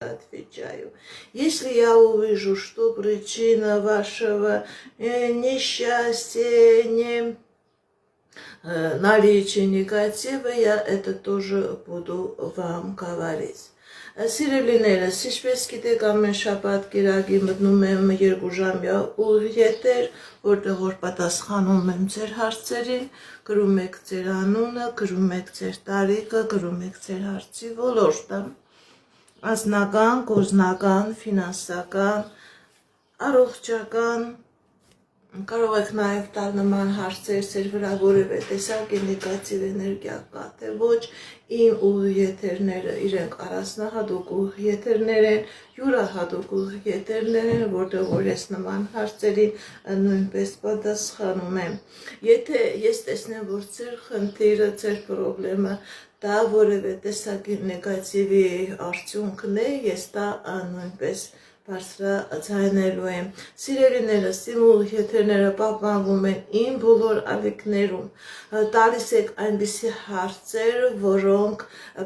отвечаю. Если я увижу, что причина вашего несчастья, наличия негатива, я это тоже буду вам говорить. Սիրելիներս, ինչպես գիտեք, ամեն շաբաթ կիրակի մտնում եմ 2 ժամյա ուղիղ եթեր, որտեղ որ պատասխանում եմ ձեր հարցերին, գրում եք ձեր անունը, գրում եք ձեր տարիքը, գրում եք ձեր հարցի ոլորտը, անձնական, գործնական, ֆինանսական, առողջական, կարող եք նաև տալ նման հարցեր ձեր վրա որևէ տեսակ նեգատիվ էներգիա կա, թե ոչ, իմ ուղիղ եթերները իրենք առանձնահատուկ ուղիղ եթերներ են, յուրահատուկ ուղիղ եթերներ են, որտեղ որ ես նման հարցերին նույնպես պատասխանում եմ։ Եթե ես տեսնեմ, որ ձեր խնդիրը, ձեր խնդրումը դա որևէ տեսակի նեգատիվի արդյունքն է, ես դա նույնպես բարձրաձայնելու եմ։ Սիրելիներս, իմ ուղիղ եթերները պահպանվում են իմ բոլոր ալիքներում, տալիս եք այնպիսի հարցեր, որոնք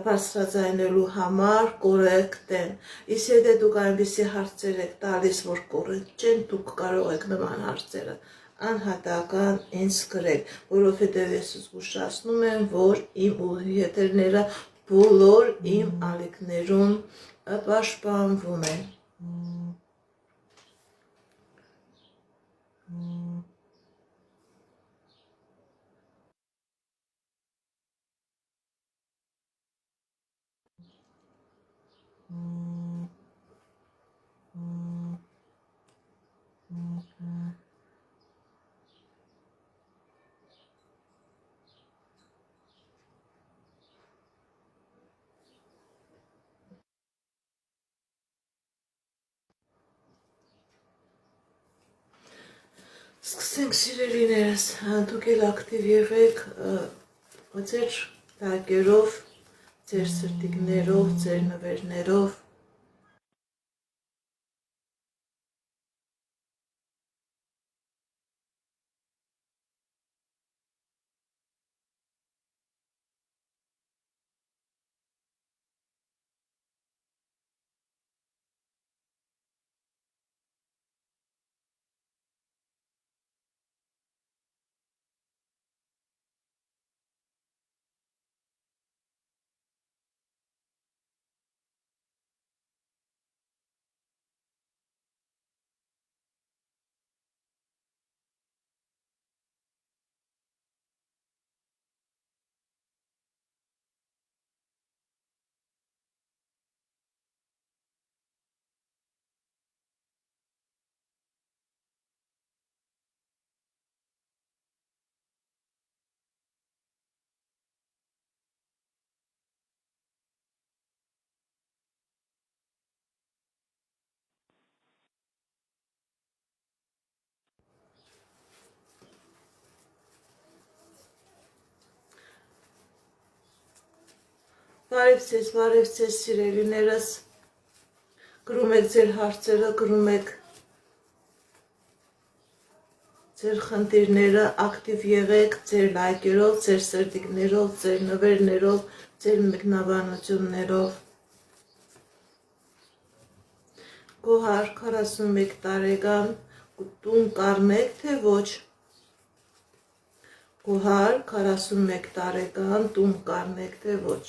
բարձրաձայնելու համար կորեկտ են։ Իսկ եթե դուք այնպիսի հարցեր եք տալիս, որ կորեկտ չեն, դուք կարող եք նման հարցերը անհատական ինձ գրել, որովհետև ես զգուշացնում եմ, որ իմ ուղիղ եթերները բոլոր իմ ալիքներում պաշտպանվում են։ Սկսենք սիրելիներս, դուք էլ ակտիվ եղեք ձեր տակերով, ձեր սրտիկներով, ձեր նվերներով, բարև ձեզ սիրելիներս, գրում եք ձեր հարցերը, գրում եք ձեր խնդիրները, ակտիվ եղեք ձեր լայքերով, ձեր սրտիկներով, ձեր նվերներով, ձեր մեկնաբանություններով։ Գոհար 41 տարեկան, տուն կառնեք, թե ոչ։ Գոհար 41 տարեկան, տուն կառնեք, թե ոչ։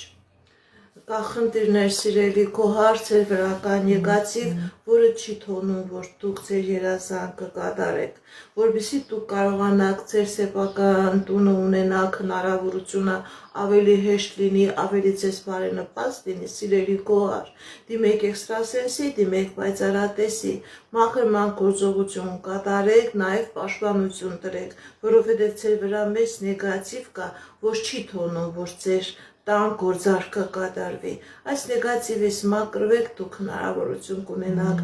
Կա խնդիրներ սիրելի, քո հարցեր վրա կա նեգատիվ, որը չի թողնում, որ դուք ձեր երազանքը կատարեք, որպեսզի դուք կարողանաք ձեր սեփական տունը ունենաք, հնարավորությունը ավելի հեշտ լինի, ավելի ձեզ բարենպաստ լինի, սիրելի գոհար, դիմեք էքստրասենսի, դիմեք պայծառատեսի, մաքրման գործողություն կատարեք, նաև պաշտպանություն տրեք, որովհետև ձեր վրա մեծ նեգատիվ կա, որ չի թողնում, որ ձեր տան գործարքը կատարվի։ Այս նեգատիվից մաքրվեք, դուք հնարավորություն կունենաք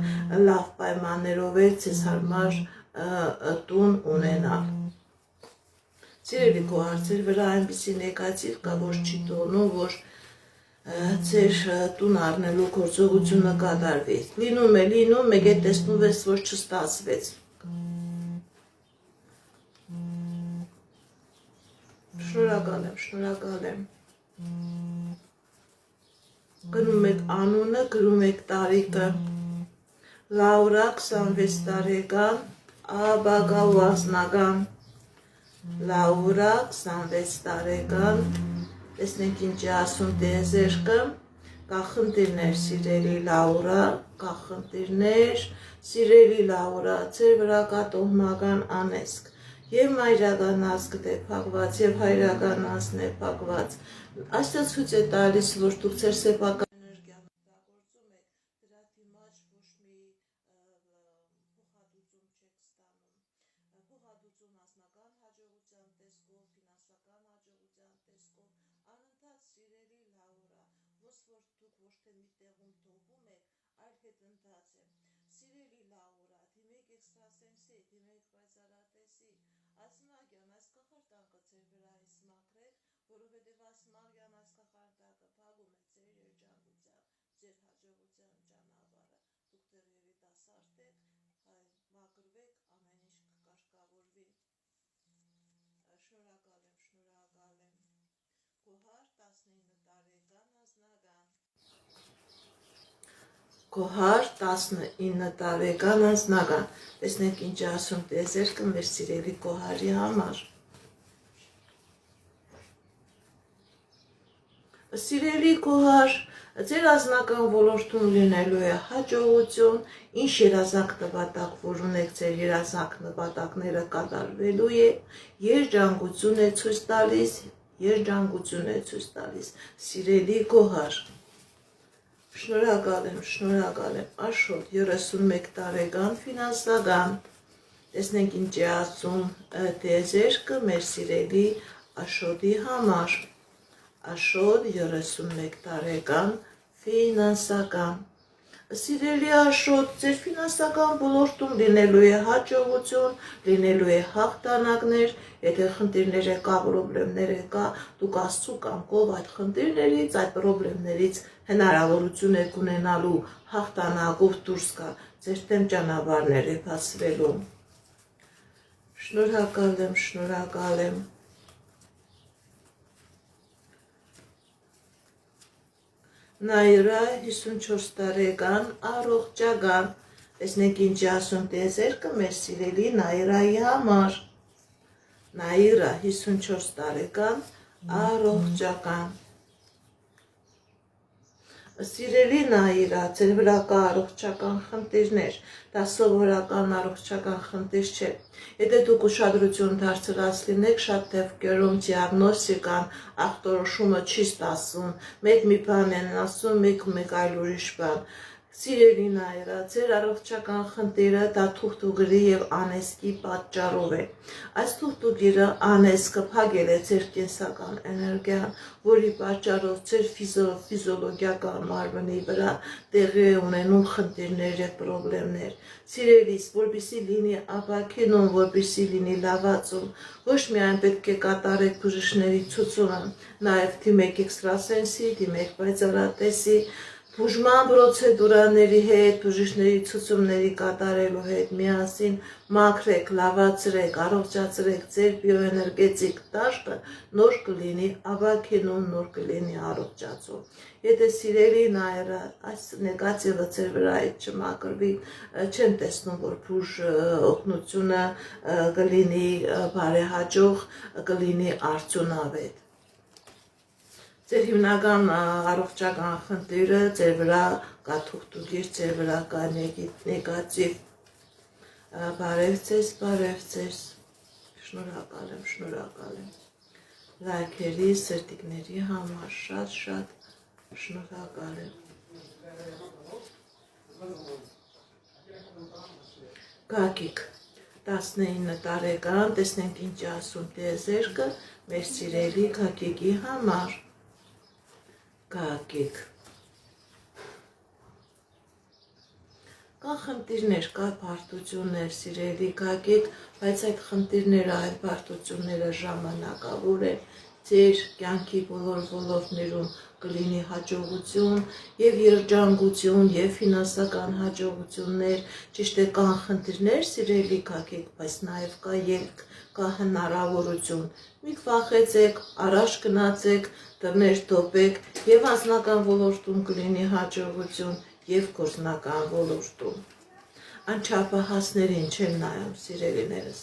լավ պայմաններով ձեզ հարմար տուն ունենալ։ Սիրելի գոհար, ձեր վրա այնպիսի նեգատիվ կա, որ չի թողնում, որ ձեր տուն առնելու գործողությունը կատարվի։ Լինում է, մեկ է տեսնում ես, որ չստացվեց։ Շնորհակալ եմ։ Գնում եք անունը, գրում եք տարիքը, Լաուրա 26 տարեկան, Աբագա ու անձնական, Լաուրա 26 տարեկան, տեսնենք ինչ է ասում տիեզերքը, կա խնդիրներ սիրելի Լաուրա, կա խնդիրներ, սիրելի Լաուրա, ձեր վրա կա տոհմական անեզք, և մայրական ազգդ է փակված, և հայրական ազգն է փակված, այստեղ ցույց է տալիս, որ դուք ձեր սեփական էներգիան օգտագործում եք, դրա դիմաց ոչ մի փոխհատուցում չեք ստանում, փոխհատուցում անձնական հաջողության տեսքով, ֆինանսական հաջողության տեսքով, անընդհատ սիրելի Լաուրա, ոնց որ դուք ոչ թե մի տեղում թողում եք, այլ հետընթաց է, սիրելի Լաուրա, դիմեք էքստրասենսի, դիմեք պայծառատեսի, այս մագյան, այս կախարդանքը ձեր վրա այս մաքրեք, որովհետև այս մագյան, այս կախարդակը փակում է ձեր երջանկության, ձեր հաջողության ճանապարհը, դուք դեռ երիտասարդ եք, մաքրվեք, ամեն ինչ կկարգավորվի, շնորհակալ եմ, Գոհար 19 տարեկան անձնական, Գոհար 19 տարեկան անձնական, տեսնենք ինչ է ասում տիեզերքը մեր սիրելի Գոհարի համար, Սիրելի Գոհար, ձեր անձնական ոլորտում լինելու է հաջողություն, ինչ երազանք նպատակ, որ ունեք ձեր երազանք նպատակները կատարվելու է, երջանկություն է ցույց տալիս, սիրելի Գոհար, շնորհակալ եմ, Աշոտ 31 տարեկան ֆինանսական, տեսնենք ինչ է ասում տիեզերքը մեր սիրելի Աշոտի համար, Աշոտ 31 տարեկան ֆինանսական, սիրելի Աշոտ, ձեր ֆինանսական ոլորտում լինելու է հաջողություն, լինելու է հաղթանակներ, եթե խնդիրներ կա, պրոբլեմներ կա, դուք Աստծու կամքով այդ խնդիրներից, այդ պրոբլեմներից հնարավորություն եք ունենալու հաղթանակով դուրս գալ, ձեր դեմ ճանապարհներ է բացվելու, շնորհակալ եմ, Նայրա 54 տարեկան առողջական, տեսնենք ինչ է ասում տիեզերքը մեր սիրելի Նայրայի համար, Նայրա 54 տարեկան առողջական, Սիրելի Նայրա, ձեր վրա կա առողջական խնդիրներ, դա սովորական առողջական խնդիր չէ, եթե դուք ուշադրություն դարձրած լինեք, շատ դեպքերում դիագնոստիկան ախտորոշումը չի ստացվում, մեկ մի բան են ասում, մեկ այլ ուրիշ բան, Սիրելի Նայրա, ձեր առողջական խնդիրը դա թուղթուգրի և անեզկի պատճառով է, այս թուղթուգիրը անեզկը փակել է ձեր կենսական էներգիան, որի պատճառով ձեր ֆիզիոլոգիական մարմնի վրա տեղի է ունենում խնդիրներ և պրոբլեմներ, սիրելիս, որպեսզի լինի ապաքինում, որպեսզի լինի լավացում, ոչ միայն պետք է կատարեք բժիշկների ցուցումը, նաև դիմեք էքստրասենսի, դիմեք պայծառատեսի, բուժման պրոցեդուրաների հետ, բժիշկների ցուցումների կատարելու հետ միասին մաքրեք, լավացրեք, առողջացրեք ձեր բիոէներգետիկ դաշտը, նոր կլինի ապաքինում, նոր կլինի առողջացում։ Եթե սիրելի Նայրա, այս նեգատիվը ձեր վրա չմաքրվի, չեմ տեսնում, որ բուժ օգնությունը կլինի բարեհաջող, կլինի արդյունավետ։ Ձեր հիմնական առողջական խնդիրը ձեր վրա կա թուղթուգիր, ձեր վրա կա նեգատիվ, բարև ձեզ, շնորհակալ եմ, լայքերի, սերտիկների համար, շատ շնորհակալ եմ, Գագիկ 19 տարեկան, տեսնենք ինչ ասում տիեզերքը մեր սիրելի Գագիկի համար, Գագիկ, կա խնդիրներ, կա բարդություններ, սիրելի Գագիկ, բայց այդ խնդիրները, այդ բարդությունները ժամանակավոր են, ձեր կյանքի բոլոր ոլորտներում կլինի հաջողություն և երջանկություն և ֆինանսական հաջողություններ, ճիշտ է կան խնդիրներ, սիրելի Գագիկ, բայց նաև կա ելք, կա հնարավորություն, մի վախեցեք, առաջ գնացեք, տներ տոպեք եւ անձնական ոլորտում կլինի հաջողություն եւ գործնական ոլորտում։ Անչափահասներին չեն նայում, սիրելիներս։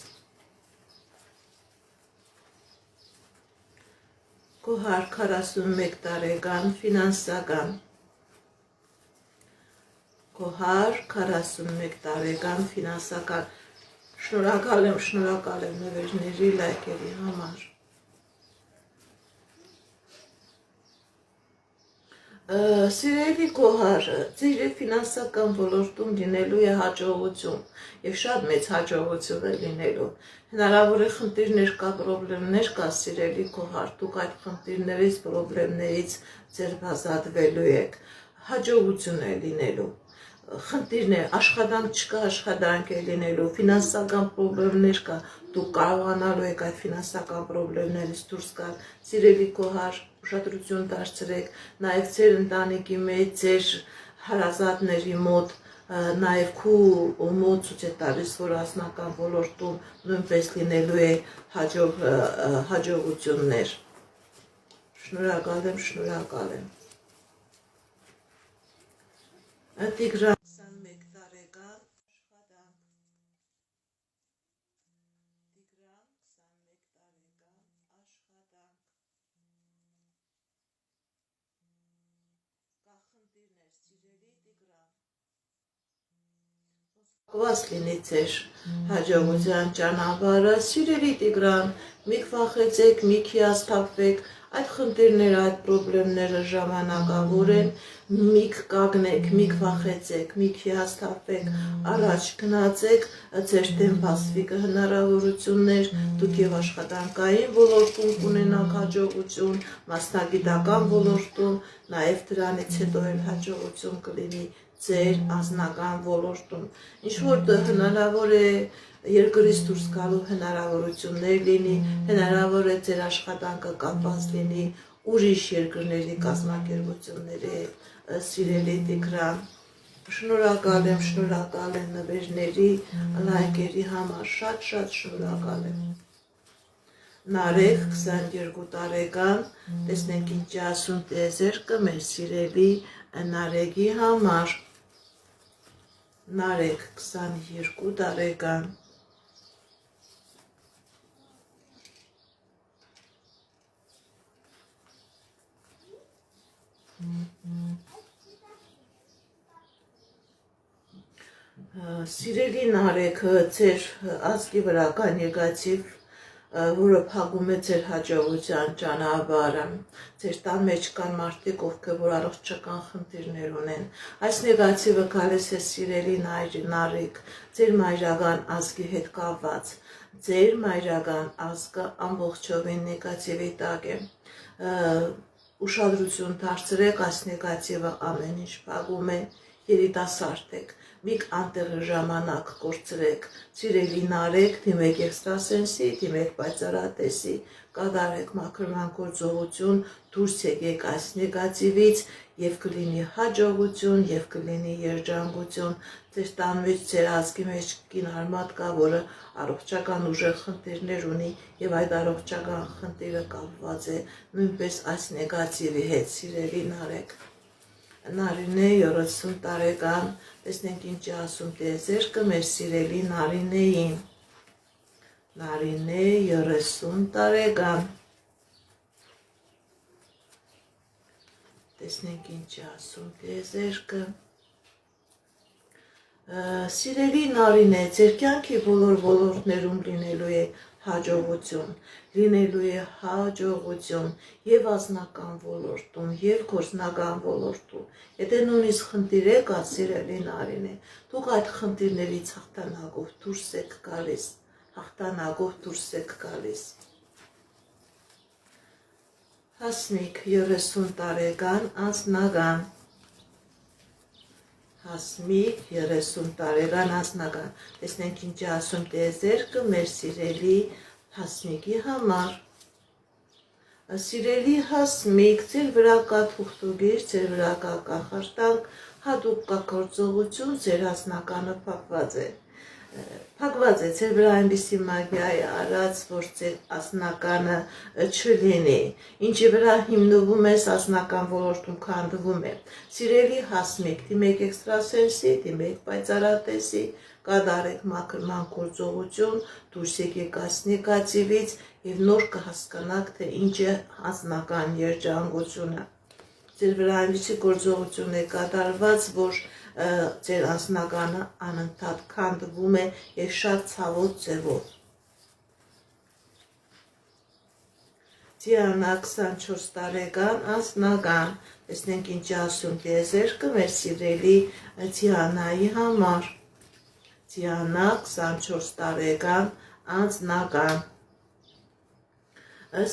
Կոհար 41 տարեկան ֆինանսական Կոհար 41 տարեկան ֆինանսական շնորհակալ եմ նվերների լայքերի համար։ Սիրելի Կոհար, ձեր ֆինանսական ոլորտում լինելու է հաջողություն եւ շատ մեծ հաջողություն է լինելու։ Հնարավոր է խնդիրներ կա, պրոբլեմներ կա, սիրելի Կոհար, դուք այդ խնդիրներից, պրոբլեմներից ձեր ազատվելու եք։ Հաջողություն է լինելու։ Խնդիրներ, աշխատանք չկա, աշխատանք է լինելու, ֆինանսական պրոբլեմներ կա, դուք կարողանալու եք այդ ֆինանսական պրոբլեմներից դուրս գալ։ Սիրելի Կոհար, ուշադրություն դարձրեք, նաև ձեր ընտանիքի մեջ, ձեր հարազատների մոտ, նաև քու մոտ ցույց է տալիս, որ անձնական ոլորտում նույնպես լինելու է հաջողություններ։ Շնորհակալ եմ։ Տիգրան 21 տարեկան աշխատանք Կա խնդիրներ, սիրելի Տիգրան։ Կված լինի ձեր հաջողության ճանապարհը, սիրելի Տիգրան, մի վախեցեք, մի հիասթափվեք, այդ խնդիրները, այդ պրոբլեմները ժամանակավոր են, մի կանգնեք, մի վախեցեք, մի հիասթափվեք, առաջ գնացեք, ձեր դեմ բացվի հնարավորություններ, դուք եւ աշխատանքային ոլորտում կունենաք հաջողություն, մասնագիտական ոլորտում, նաեւ դրանից հետո էլ հաջողություն կլինի ձեր անձնական ոլորտում։ Ինչ որ հնարավոր է երկրից դուրս գալու հնարավորություններ լինի, հնարավոր է ձեր աշխատանքը կապված լինի ուրիշ երկրների կազմակերպությունների հետ, սիրելի Տիգրան։ Շնորհակալ եմ նվերների, լայքերի համար, շատ շնորհակալ եմ։ Նարեկ 22 տարեկան, տեսնենք ինչ ասում տեզերքը մեր սիրելի Նարեկի համար։ Նարեկ 22 տարեկան Սիրելի Նարեկը, ձեր ազգի վրա կա նեգատիվ, որը փակում է ձեր հաջողության ճանապարհը, ձեր տան մեջ կան մարդիկ, ովքեր որ առողջական խնդիրներ ունեն։ Այս նեգատիվը գալիս է սիրելի Նարեկ, ձեր մայրական ազգի հետ կապված, ձեր մայրական ազգը ամբողջովին նեգատիվի տակ է։ Ուշադրություն դարձրեք, այս նեգատիվը ամեն ինչ փակում է, երիտասարդ եք, մի անտեղի ժամանակ կորցրեք, սիրելի Նարեկ, դիմեք էքստրասենսի, դիմեք պայծառատեսի, կատարեք մաքրման գործողություն, դուրս եկեք այս նեգատիվից եւ կլինի հաջողություն եւ կլինի երջանկություն։ Ձեր տան մեջ, ձեր ազգի մեջ կին արմատ կա, որը առողջական ուժեղ խնդիրներ ունի եւ այդ առողջական խնդիրը կապված է նույնպես այս նեգատիվի հետ, սիրելի Նարեկ։ Նարինե 30 տարեկան, տեսնենք ինչ ասում տեզերքը մեր սիրելի Նարինեին։ Նարինե 30 տարեկան, տեսնենք ինչ ասում տեզերքը։ Սիրելի Նարինե, ձեր կյանքի բոլոր ոլորտներում լինելու է հաջողություն, եւ անձնական ոլորտում, եւ գործնական ոլորտում։ Եթե նույնիսկ խնդիր կա, սիրելի Նարինե, դուք այդ խնդիրներից հաղթանակով դուրս եք գալիս։ Հասմիկ 30 տարեկան անձնական, Հասմիկ 30 տարեկան անձնական, տեսնենք ինչ ասում տեզերքը մեր սիրելի Հասմիկի համար։ Սիրելի Հասմիկ, ձեր վրա կա թուղթուգիր, ձեր վրա կա կախարդանք, հատուկ կա գործողություն, ձեր անձնականը փակված է։ Փակված է ձեր վրա այնպիսի մագիայի արած, որ ձեր ասնականը չլինի, ինչի վրա հիմնվում ես ասնական ոլորտում քանդվում է։ Սիրելի հասմիկ, դիմեք էքստրասենսի, դիմեք պայծառատեսի, կատարեք մաքրման գործողություն, դուրս եկեք այս նեգատիվից եւ նոր կհասկանաք, թե ինչ է ասնական երջանկությունը։ Ձեր վրա այնպիսի գործողություն է կատարված, որ ձեր անձնականը անընդհատ քանդվում է եւ շատ ցավոտ ձևով։ Դիանա 24 տարեկան անձնական, տեսնենք ինչ ասում տիեզերքը մեր սիրելի Դիանայի համար։ Դիանա 24 տարեկան անձնական։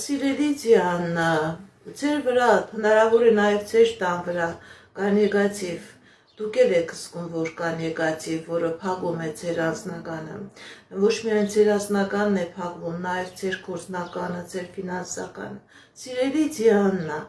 Սիրելի Դիանա, ձեր վրա հնարավոր է նաեւ ձեր տան վրա կա նեգատիվ, դուք եք զգում, որ կա նեգատիվ, որը փակում է ձեր անձնականը։ Ոչ միայն ձեր անձնականն է փակվում, նաև ձեր գործնականը, ձեր ֆինանսականը։ Սիրելի Դիանա,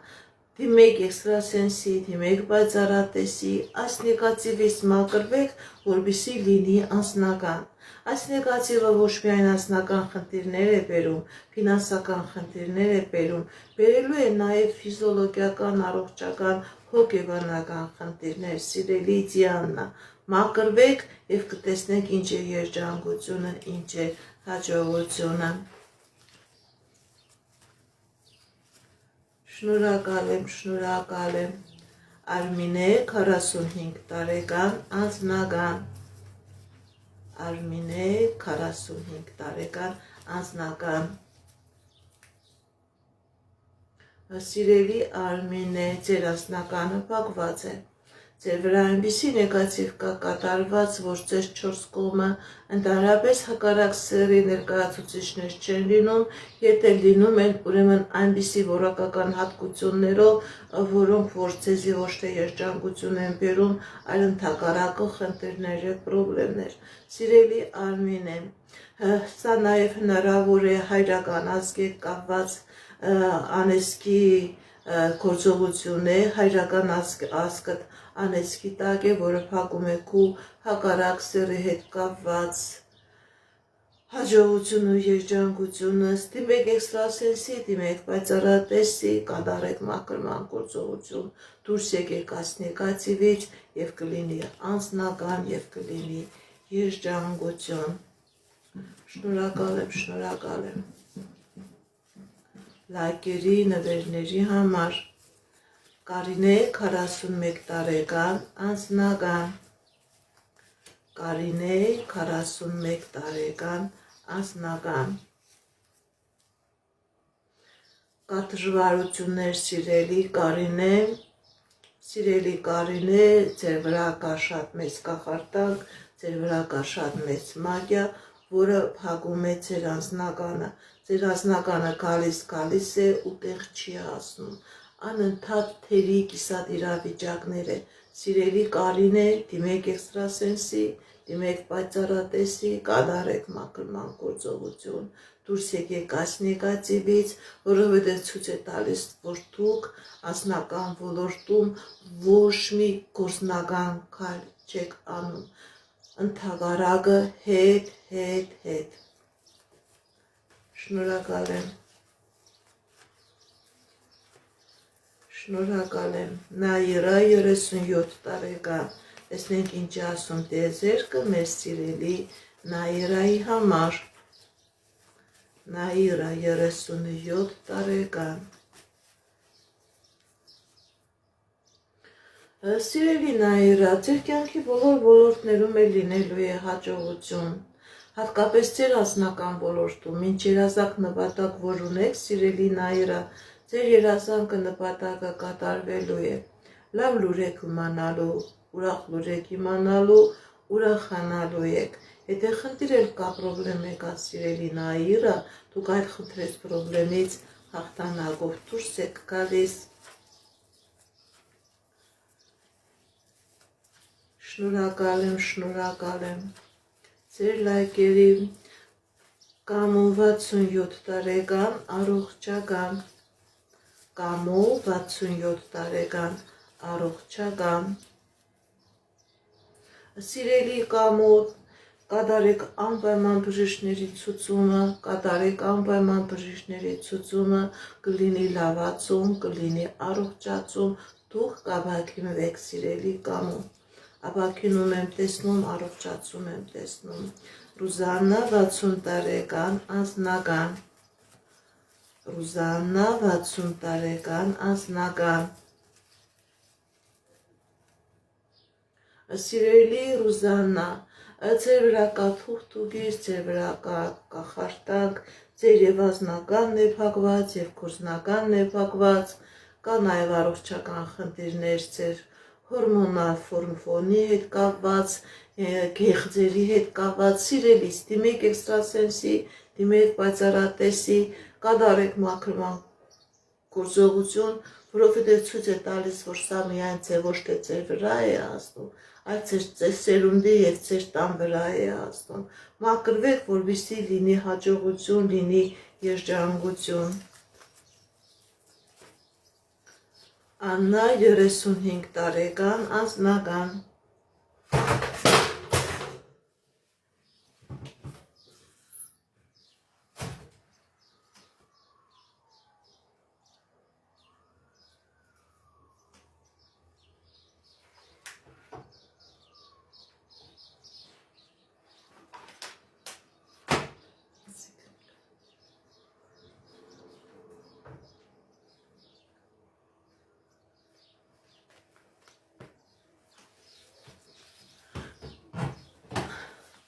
դիմեք էքստրասենսի, դիմեք պայծառատեսի, այս նեգատիվից մաքրվեք, որպեսզի լինի անձնական։ Այս նեգատիվը ոչ միայն անձնական խնդիրներ է բերում, ֆինանսական խնդիրներ է բերում, բերելու է նաև ֆիզիոլոգիական, առողջական, հոգեբանական խնդիրներ, սիրելի Դիանա, մաքրվեք եւ կտեսնեք ինչ է երջանկությունը, ինչ է հաջողությունը։ Շնորհակալ եմ։ Արմինե 45 տարեկան անձնական։ Արմինե 45 տարեկան անձնական։ Սիրելի Արմինե, ձեր անձնականը փակված է։ Ձեր վրա այնպիսի նեգատիվ կա կատարված, որ ձեր 4 կողմը ընդհանրապես հակառակ սեռի ներկայացուցիչներ չեն լինում, եթե լինում են, ուրեմն այնպիսի որակական հատկություններով, որոնք որ ձեզի ոչ թե երջանկություն են բերում, այլ ընդհակառակը խնդիրներ եւ պրոբլեմներ։ Սիրելի Արմինե, սա նաեւ հնարավոր է հայրական ազգի կապված անեսքի գործողություն է, հայրական ազգը անեսքի տակ է, որը փակում է քու հակառակ սեռի հետ կապված հաջողություն ու երջանկությունը։ Դիմեք էքստրասենսի, դիմեք պայծառատեսի, կատարեք մաքրման գործողություն, դուրս եկեք այս նեգատիվից եւ կլինի անձնական եւ կլինի երջանկություն։ Շնորհակալ եմ լայքերի, նվերների համար։ Կարինե 41 տարեկան անձնական։ Կարինե 41 տարեկան անձնական։ Կա դժվարություններ, սիրելի Կարինե, ձեր վրա կա շատ մեծ կախարդանք, ձեր վրա կա շատ մեծ մագիա, որը փակում է ձեր անձնականը։ Ձեր անձնականը գալիս է ու տեղ չի հասնում։ Անընդհատ թերի կիսատ իրավիճակներ է։ Սիրելի Կարինե, դիմեք էքստրասենսի, դիմեք պայծառատեսի, կատարեք մաքրման գործողություն, դուրս եկեք այս նեգատիվից, որովհետև ցույց է տալիս, որ դուք անձնական ոլորտում ոչ մի գործնական քայլ չեք անում, ընդհակառակը հետ։ Շնորհակալ եմ։ Նաիրա 37 տարեկան, տեսնենք ինչ ասում տիեզերքը մեր սիրելի Նաիրայի համար։ Նաիրա 37 տարեկան։ Սիրելի Նաիրա, ձեր կյանքի բոլոր ոլորտներում է լինելու է հաջողություն, հատկապես ձեր անձնական ոլորտում, ինչ երազանք նպատակ որ ունեք, սիրելի Նաիրա, ձեր երազանքը նպատակը կատարվելու է։ Լավ լուրեր իմանալու, ուրախ լուրեր իմանալու, ուրախանալու եք։ Եթե խնդիր էլ կա, պրոբլեմ եկա, սիրելի Նաիրա, դուք այդ խնդրեց պրոբլեմից հաղթանակով դուրս եք գալիս։ Շնորհակալ եմ։ Ձեր լայքերի Կամո 67 տարեկան առողջական։ Կամո 67 տարեկան առողջական։ Սիրելի Կամո, կատարեք անպայման բժիշկների ցուցումը, կատարեք անպայման բժիշկների ցուցումը, կլինի լավացում, կլինի առողջացում, դուք կապակինվեք սիրելի կամում, ապակինում եմ տեսնում, առողջացում եմ տեսնում, Ռուզաննա 60 տարեկան անձնական, Ռուզաննա 60 տարեկան անձնական, Սիրելի Ռուզաննա, ձեր վրա կա թուղթուգիր, ձեր վրա կա կախարդակ, ձեր եւ ազնականն է փակված, եւ կորզնականն է փակված, կա նաեւ առողջական խնդիրներ ձեր հորմոնալ ֆոնի հետ կապված, գեղձերի հետ կապված, սիրելիս, դիմեք էքստրասենսի, դիմեք պայծառատեսի, կատարեք մաքրման գործողություն, որովհետև ցույց է տալիս, որ սա միայն ձեր ոչ թե ձեր վրա է ազդում, այլ ձեր սերունդի եւ ձեր տան վրա է ազդում։ Մաքրվեք, որպեսզի լինի հաջողություն, լինի երջանկություն։ Աննա 35 տարեկան անձնական,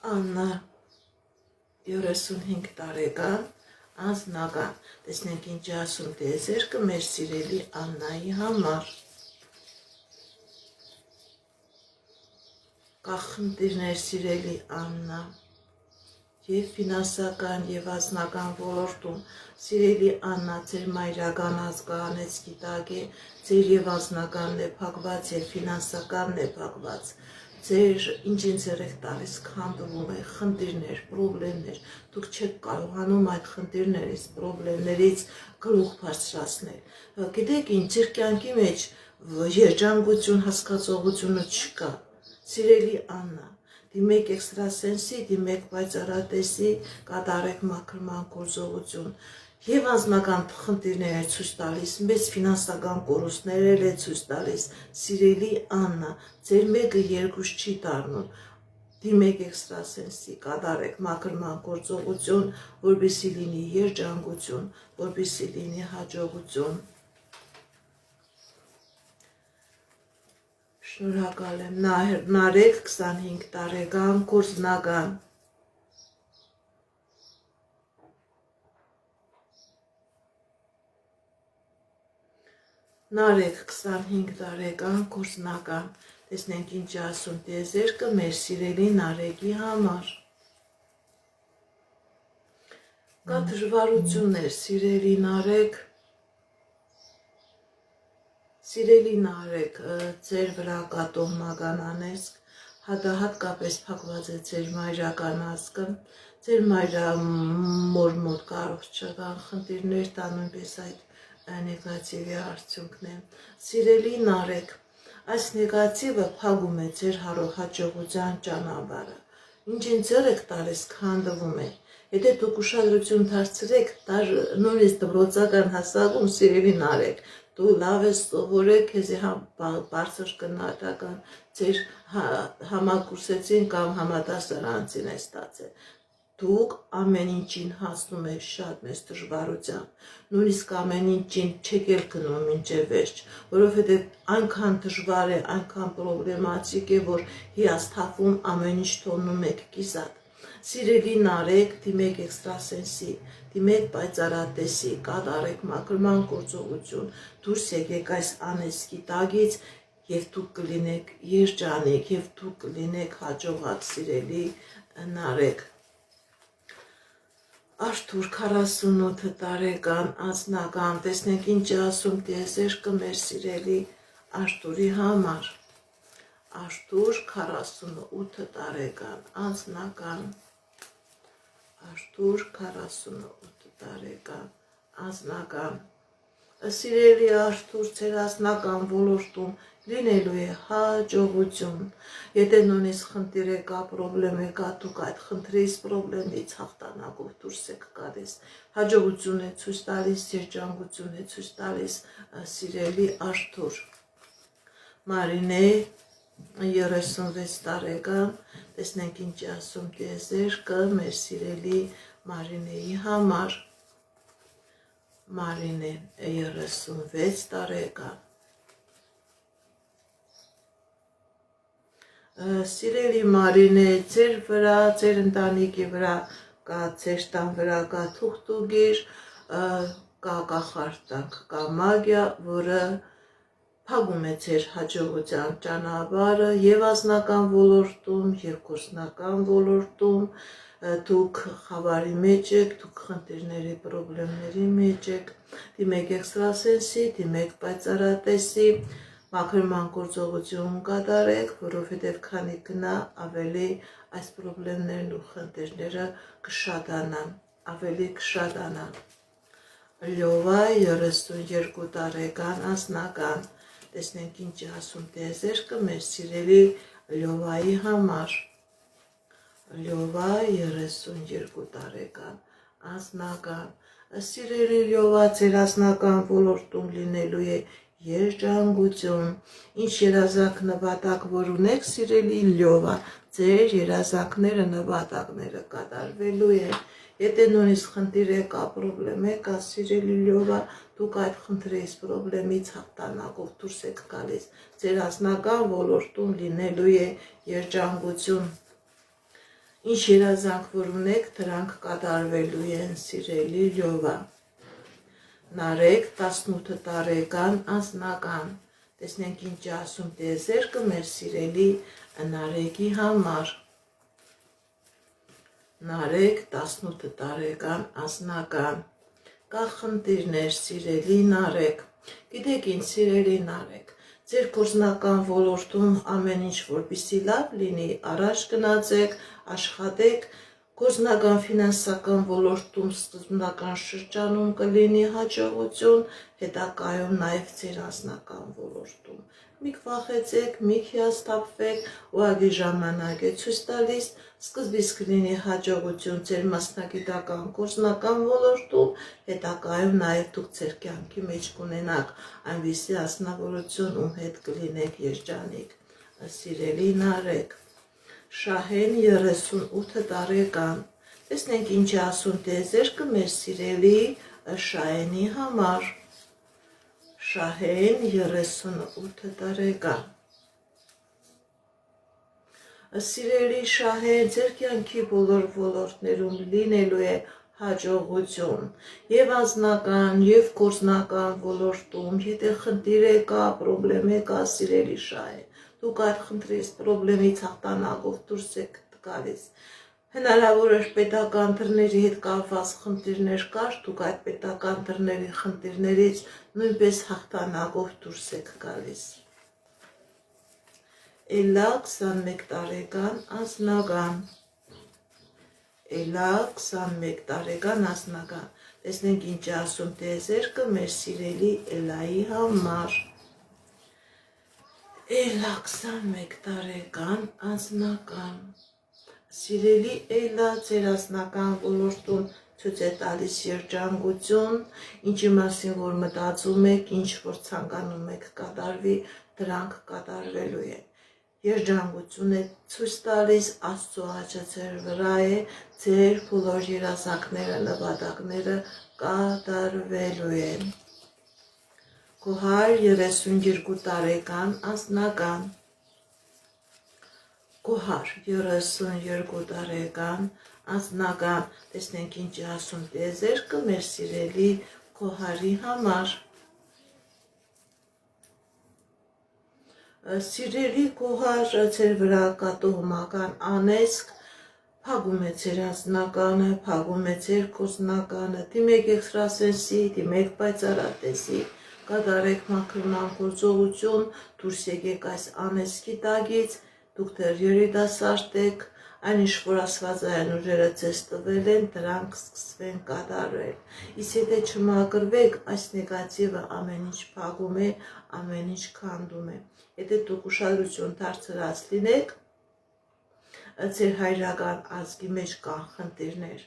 Աննա 35 տարեկան անձնական, տեսնենք ինչ ասում տեզերքը մեր սիրելի Աննայի համար, կա խնդիրներ սիրելի Աննա, եւ ֆինանսական եւ անձնական ոլորտում, սիրելի Աննա, ձեր մայրական ազգանեցքի տակ է, ձեր եւ անձնականն է փակված եւ ֆինանսականն է փակված, ձեր ինչ ձեր եք տալիս քանդվում է, խնդիրներ, պրոբլեմներ, դուք չեք կարողանում այդ խնդիրներից, պրոբլեմներից գլուխ բարձրացնել, գիտեք ինչ, ձեր կյանքի մեջ երջանկություն հասկացողությունը չկա, սիրելի Աննա, դիմեք էքստրասենսի, դիմեք պայծառատեսի, կատարեք մաքրման գործողություն, եւ անձնական խնդիրներ է ցույց տալիս, մեծ ֆինանսական կորուստներ է ցույց տալիս, սիրելի Աննա, ձեր մեկը երկուս չի դառնում, դիմեք էքստրասենսի, կատարեք մաքրման գործողություն, որպեսզի լինի երջանկություն, որպեսզի լինի հաջողություն։ Շնորհակալ եմ, Նարեկ 25 տարեկան կորզնական, Նարեկ 25 տարեկան կորզնական, տեսնենք ինչ ասում տիեզերքը մեր սիրելի Նարեկի համար, կա դժվարություններ սիրելի Նարեկ, ձեր վրա կա տոհմական անեծք, հատկապես փակված է ձեր մայրական ազգը, ձեր մայրամոր մոտ կա առողջական խնդիրներ, դա նույնպես այդ նեգատիվի արդյունքն է, սիրելի Նարեկ, այս նեգատիվը փակում է ձեր հաջողության ճանապարհը, ինչ ձեր եք տալիս քանդվում է, եթե դուք ուշադրություն դարձրեք, նույնիսկ դպրոցական հասակում սիրելի Նարեկ, դու լավ ես սովորել, քեզ բարձր գնահատական ձեր համակուրսեցին կամ համադասարանցին է ստացել, դուք ամեն ինչին հասնում եք շատ մեծ դժվարությամբ, նույնիսկ ամեն ինչին չեք էլ գնում մինչև վերջ, որովհետև այնքան դժվար է, այնքան պրոբլեմատիկ է, որ հիասթափում ամեն ինչ թողնում եք կիսատ, սիրելի Նարեկ, դիմեք էքստրասենսի, դիմեք պայծառատեսի, կատարեք մաքրման գործողություն, դուրս եկեք այս անեծքի տակից եւ դուք կլինեք երջանիկ եւ դուք կլինեք հաջողակ սիրելի Նարեկ։ Արթուր 48 տարեկան անձնական, տեսնենք ինչ ասում տիեզերքը մեր սիրելի Արթուրի համար, Արթուր 48 տարեկան անձնական, Արթուր 48 տարեկան անձնական, Սիրելի Արթուր, ձեր անձնական ոլորտում լինելու է հաջողություն։ Եթե նույնիսկ խնդիր կա, պրոբլեմ կա, դուք այդ խնդրից պրոբլեմից հաղթանակով դուրս եք գալիս։ Հաջողություն է ցույց տալիս, երջանկություն է ցույց տալիս սիրելի Արթուր։ Մարինե 36 տարեկան, տեսնենք ինչ ասում տիեզերքը մեր սիրելի Մարինեի համար։ Մարինե 36 տարեկան։ Սիրելի Մարինե, ձեր վրա, ձեր ընտանիքի վրա կա, ձեր տան վրա կա թուղթուգիր, կա կախարդանք, կա մագիա, որը փակում է ձեր հաջողության ճանապարհը եւ անձնական ոլորտում, եւ գործնական ոլորտում, դուք խավարի մեջ եք, դուք խնդիրների, պրոբլեմների մեջ եք, դիմեք էքստրասենսի, դիմեք պայծառատեսի, մաքրման գործողություն կատարեք, որովհետև քանի գնա ավելի այս պրոբլեմներն ու խնդիրները կշատանան, ավելի կշատանան։ Լյովա 32 տարեկան անձնական, տեսնենք ինչ ասում տիեզերքը մեր սիրելի Լյովայի համար։ Լյովա 32 տարեկան անձնական, սիրելի Լյովա, ձեր անձնական ոլորտում լինելու է երջանկություն, ինչ երազանք նպատակ որ ունեք սիրելի Լյովա, ձեր երազանքները նպատակները կատարվելու են, եթե նույնիսկ խնդիր կա, պրոբլեմ կա սիրելի Լյովա, դուք այդ խնդրից պրոբլեմից հաղթանակով դուրս եք գալիս, ձեր անձնական ոլորտում լինելու է երջանկություն, ինչ երազանք որ ունեք, դրանք կատարվելու են սիրելի Լյովա։ Նարեկ 18 տարեկան անձնական, տեսնենք ինչ ասում տիեզերքը մեր սիրելի Նարեկի համար։ Նարեկ 18 տարեկան անձնական, կա խնդիրներ սիրելի Նարեկ, գիտեք ինչ սիրելի Նարեկ, ձեր գործնական ոլորտում ամեն ինչ որպեսզի լավ լինի, առաջ գնացեք, աշխատեք, գործնական ֆինանսական ոլորտում սկզբնական շրջանում կլինի հաջողություն, հետագայում նաև ձեր անձնական ոլորտում։ Մի վախեցեք, մի հիասթափվեք, ուղղակի ժամանակ է ցույց տալիս, սկզբից կլինի հաջողություն ձեր մասնագիտական գործնական ոլորտում, հետագայում նաև դուք ձեր կյանքի մեջ կունենաք այնպիսի անձնավորություն, ում հետ կլինեք երջանիկ, սիրելի Նարեկ։ Շահեն 38 տարեկան, տեսնենք ինչ ասում տիեզերքը մեր սիրելի Շահենի համար։ Շահեն 38 տարեկան, սիրելի Շահեն, ձեր կյանքի բոլոր ոլորտներում լինելու է հաջողություն, եւ անձնական, եւ գործնական ոլորտում, եթե խնդիր կա, պրոբլեմ կա, սիրելի Շահեն, դուք այդ խնդրից, պրոբլեմից հաղթանակով դուրս եք գալիս։ Հնարավոր է պետական դռների հետ կապված խնդիրներ կար, դուք այդ պետական դռների խնդիրներից նույնպես հաղթանակով դուրս եք գալիս։ Էլա 21 տարեկան անձնական, Էլա 21 տարեկան անձնական, տեսնենք ինչ ասում տիեզերքը մեր սիրելի Էլայի համար։ Էլա 21 տարեկան անձնական, սիրելի Էլա, ձեր անձնական ոլորտում ցույց է տալիս երջանկություն, ինչի մասին որ մտածում եք, ինչ որ ցանկանում եք կատարվի, դրանք կատարվելու են։ Երջանկություն է ցույց տալիս, Աստծո աջը ձեր վրա է, ձեր բոլոր երազանքները, նպատակները կատարվելու են։ Կոհար 32 տարեկան անձնական, Կոհար 32 տարեկան անձնական, տեսնենք ինչ ասում տիեզերքը մեր սիրելի Կոհարի համար։ Սիրելի Կոհար, ձեր վրա կա տոհմական անեծք, փակում է ձեր անձնականը, փակում է ձեր գործնականը, դիմեք էքստրասենսի, դիմեք պայծառատեսի, կատարեք մաքրման գործողություն, դուրս եկեք այս անեծքի տակից, դուք դեռ երիտասարդ եք, Այն ինչ որ Աստվածային ուժերը ձեզ տվել են, դրանք սկսվեն կատարվել։ Իսկ եթե չմաքրվեք, այս նեգատիվը ամեն ինչ փակում է, ամեն ինչ քանդում է։ Եթե դուք ուշադրություն դարձրած լինեք, ձեր հայրական ազգի մեջ կան խնդիրներ,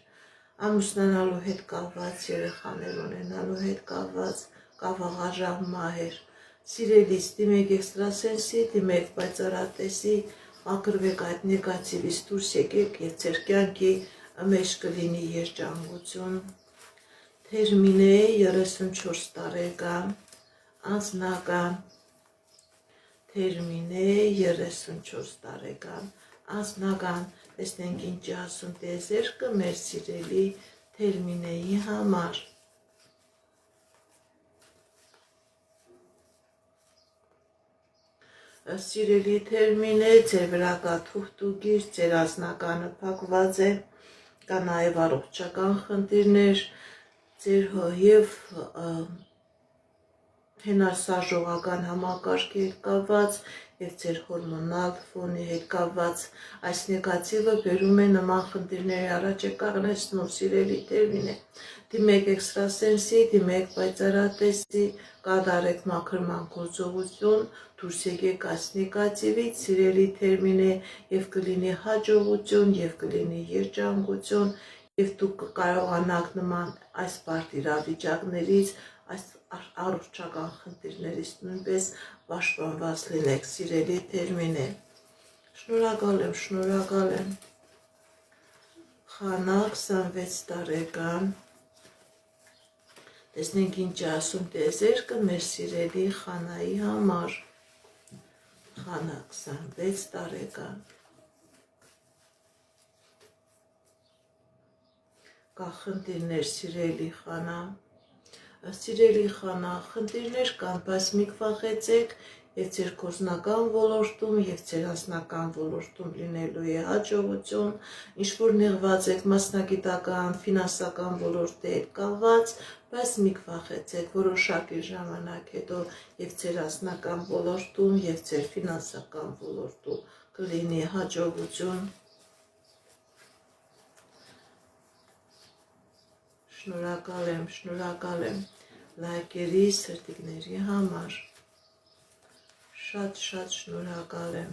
ամուսնանալու հետ կապված, երեխաներ ունենալու հետ կապված, կավաղաժաղ մահեր, սիրելիս դիմեք էքստրասենսի, դիմեք պայծառատեսի, մաքրվեք այդ նեգատիվից դուրս եկեք եւ ձեր կյանքի մեջ կլինի երջանկություն։ Թերմինե 34 տարեկան, անձնական, Թերմինե 34 տարեկան, անձնական, տեսնենք ինչ ասում տեզերքը մեր սիրելի Թերմինեի համար։ Սիրելի Թերմինե, ձեր վրա կա թուղթուգիր, ձեր անձնականը փակված է, կա նաև առողջական խնդիրներ, ձեր եւ հենասաժողական համակարգի հետ կապված եւ ձեր հորմոնալ ֆոնի հետ կապված այս նեգատիվը բերում է նման խնդիրների առաջ է կանգնեցնում, սիրելի Թերմինե։ Դիմեք էքստրասենսի, դիմեք պայծառատեսի, կատարեք մաքրման գործողություն, դուրս եկեք այս նեգատիվից, սիրելի Թերմինե, եւ կլինի հաջողություն, եւ կլինի երջանկություն, եւ դուք կկարողանաք նման այս բարդ իրավիճակներից, այս առողջական խնդիրներից նույնպես պաշտպանված լինեք, սիրելի Թերմինե։ Շնորհակալ եմ։ Խանա 26 տարեկան, տեսնենք ինչ ասում տեզերքը մեր սիրելի Խանայի համար։ Խանա 26 տարեկան, կա խնդիրներ, սիրելի Խանա, խնդիրներ կան, բայց մի վախեցեք եւ ձեր գործնական ոլորտում եւ ձեր անձնական ոլորտում լինելու է հաջողություն, ինչ որ նեղված եք մասնագիտական, ֆինանսական ոլորտի հետ կապված, բայց մի վախեցեք, որոշակի ժամանակ հետո եւ ձեր անձնական ոլորտում եւ ձեր ֆինանսական ոլորտում կլինի հաջողություն։ Շնորհակալ եմ լայքերի, սրտիկների համար, շատ շնորհակալ եմ։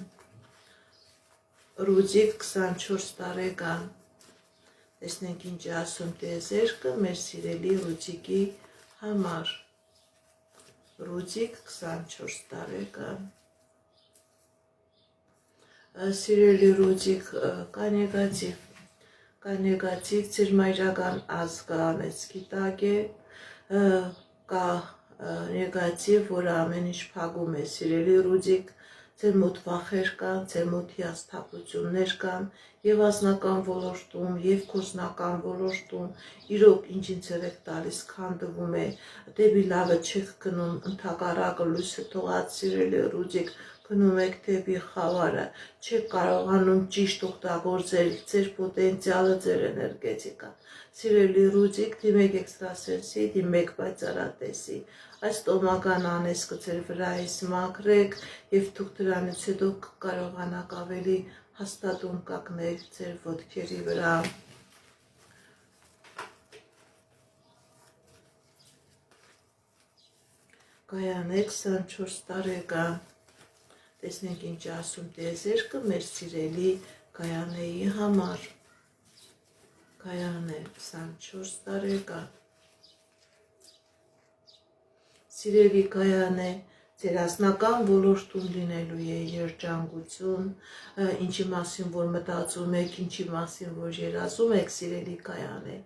Ռուդիկ 24 տարեկան, տեսնենք ինչ ասում տեզերքը մեր սիրելի Ռուդիկի համար։ Ռուդիկ 24 տարեկան, սիրելի Ռուդիկ, կա նեգատիվ, ձեր մայրական ազգը անեծքի տակ է, կա նեգատիվ, որը ամեն ինչ փակում է, սիրելի Ռուդիկ, ձեր մոտ վախեր կան, ձեր մոտ հիասթափություններ կան, եւ անձնական ոլորտում, եւ գործնական ոլորտում, իրոք ինչ եք տալիս քանդվում է, դեպի լավը չեք գնում, ընդհակառակը լույսը թողած, սիրելի Ռուդիկ, գնում եք դեպի խավարը, չեք կարողանում ճիշտ օգտագործել ձեր պոտենցիալը, ձեր էներգետիկան։ Սիրելի Ռուդիկ, դիմեք էքստրասենսի, դիմեք պայծառատեսի, այս տոմական անեծքը ձեր վրայից մաքրեք եւ դուք դրանից հետո կկարողանաք ավելի հաստատուն կանգնել ձեր ոտքերի վրա։ Գայանե 24 տարեկան, տեսնենք ինչ ասում տեզերքը մեր սիրելի Գայանեի համար։ Գայանե 24 տարեկան, սիրելի Գայանե, ձեր անձնական ոլորտում լինելու է երջանկություն, ինչի մասին որ մտածում եք, ինչի մասին որ երազում եք, սիրելի Գայանե,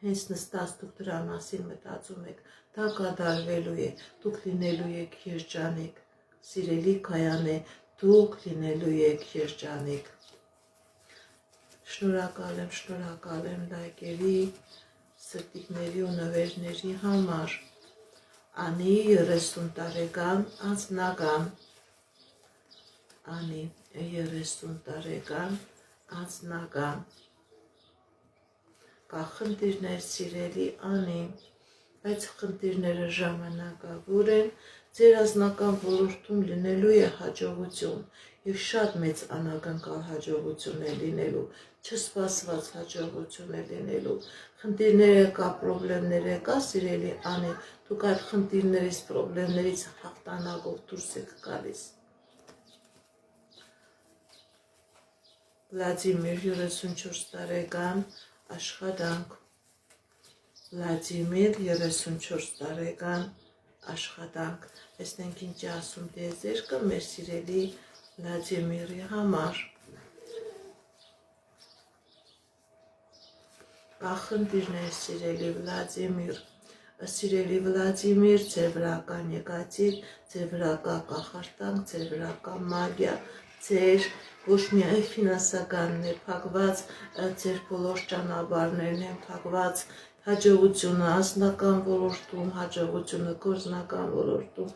հենց նստած դուք դրա մասին մտածում եք, դա կատարվելու է, դուք լինելու եք երջանիկ, սիրելի Գայանե, դուք լինելու եք երջանիկ։ Շնորհակալ եմ լայքերի, սրտիկների ու նվերների համար։ Անի 30 տարեկան, անձնական, Անի 30 տարեկան, անձնական, կա խնդիրներ, սիրելի Անի, բայց խնդիրները ժամանակավոր են, ձեր անձնական ոլորտում լինելու է հաջողություն, եւ շատ մեծ անակնկալ հաջողություններ լինելու, չսպասված հաջողություններ լինելու, խնդիրներ կա, պրոբլեմներ կա, սիրելի անի, դուք այդ խնդիրներից, պրոբլեմներից հաղթանակով դուրս եք գալիս։ Վլադիմիր 34 տարեկան աշխատանք Վլադիմիր 34 տարեկան աշխատանք տեսնենք ինչ ասում դեզերքը մեր սիրելի Վլադիմիրի համար Կախնդիրներ սիրելի Վլադիմիր ձեր վրա կա նեգատիվ ձեր վրա կա կախարդանք ձեր վրա կա մագիա ձեր ոչ միայն ֆինանսականն է փակված, ձեր բոլոր ճանապարհներն են փակված, հաջողությունը անձնական ոլորտում, հաջողությունը գործնական ոլորտում,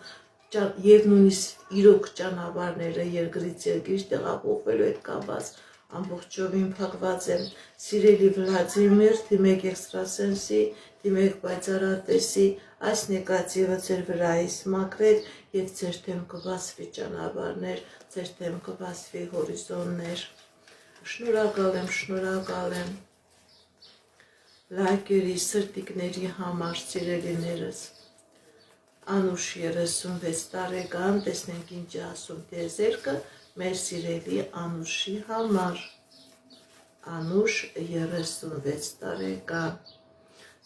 եւ նույնիսկ իրոք ճանապարհները երկրից երկիր տեղափոխվելու հետ կապված ամբողջովին փակված են։ Սիրելի Վլադիմիր, դիմեք էքստրասենսի, դիմեք պայծառատեսի, այս նեգատիվը ձեր վրայից մաքրեք եւ ձեր դեմ կբացվի ճանապարհներ, ձեր դեմ կբացվի հորիզոններ։ Շնորհակալ եմ լայքերի, սրտիկների համար, սիրելիներս։ Անուշ 36 տարեկան, տեսնենք ինչ ասում դեզերքը մեր սիրելի Անուշի համար։ Անուշ 36 տարեկան։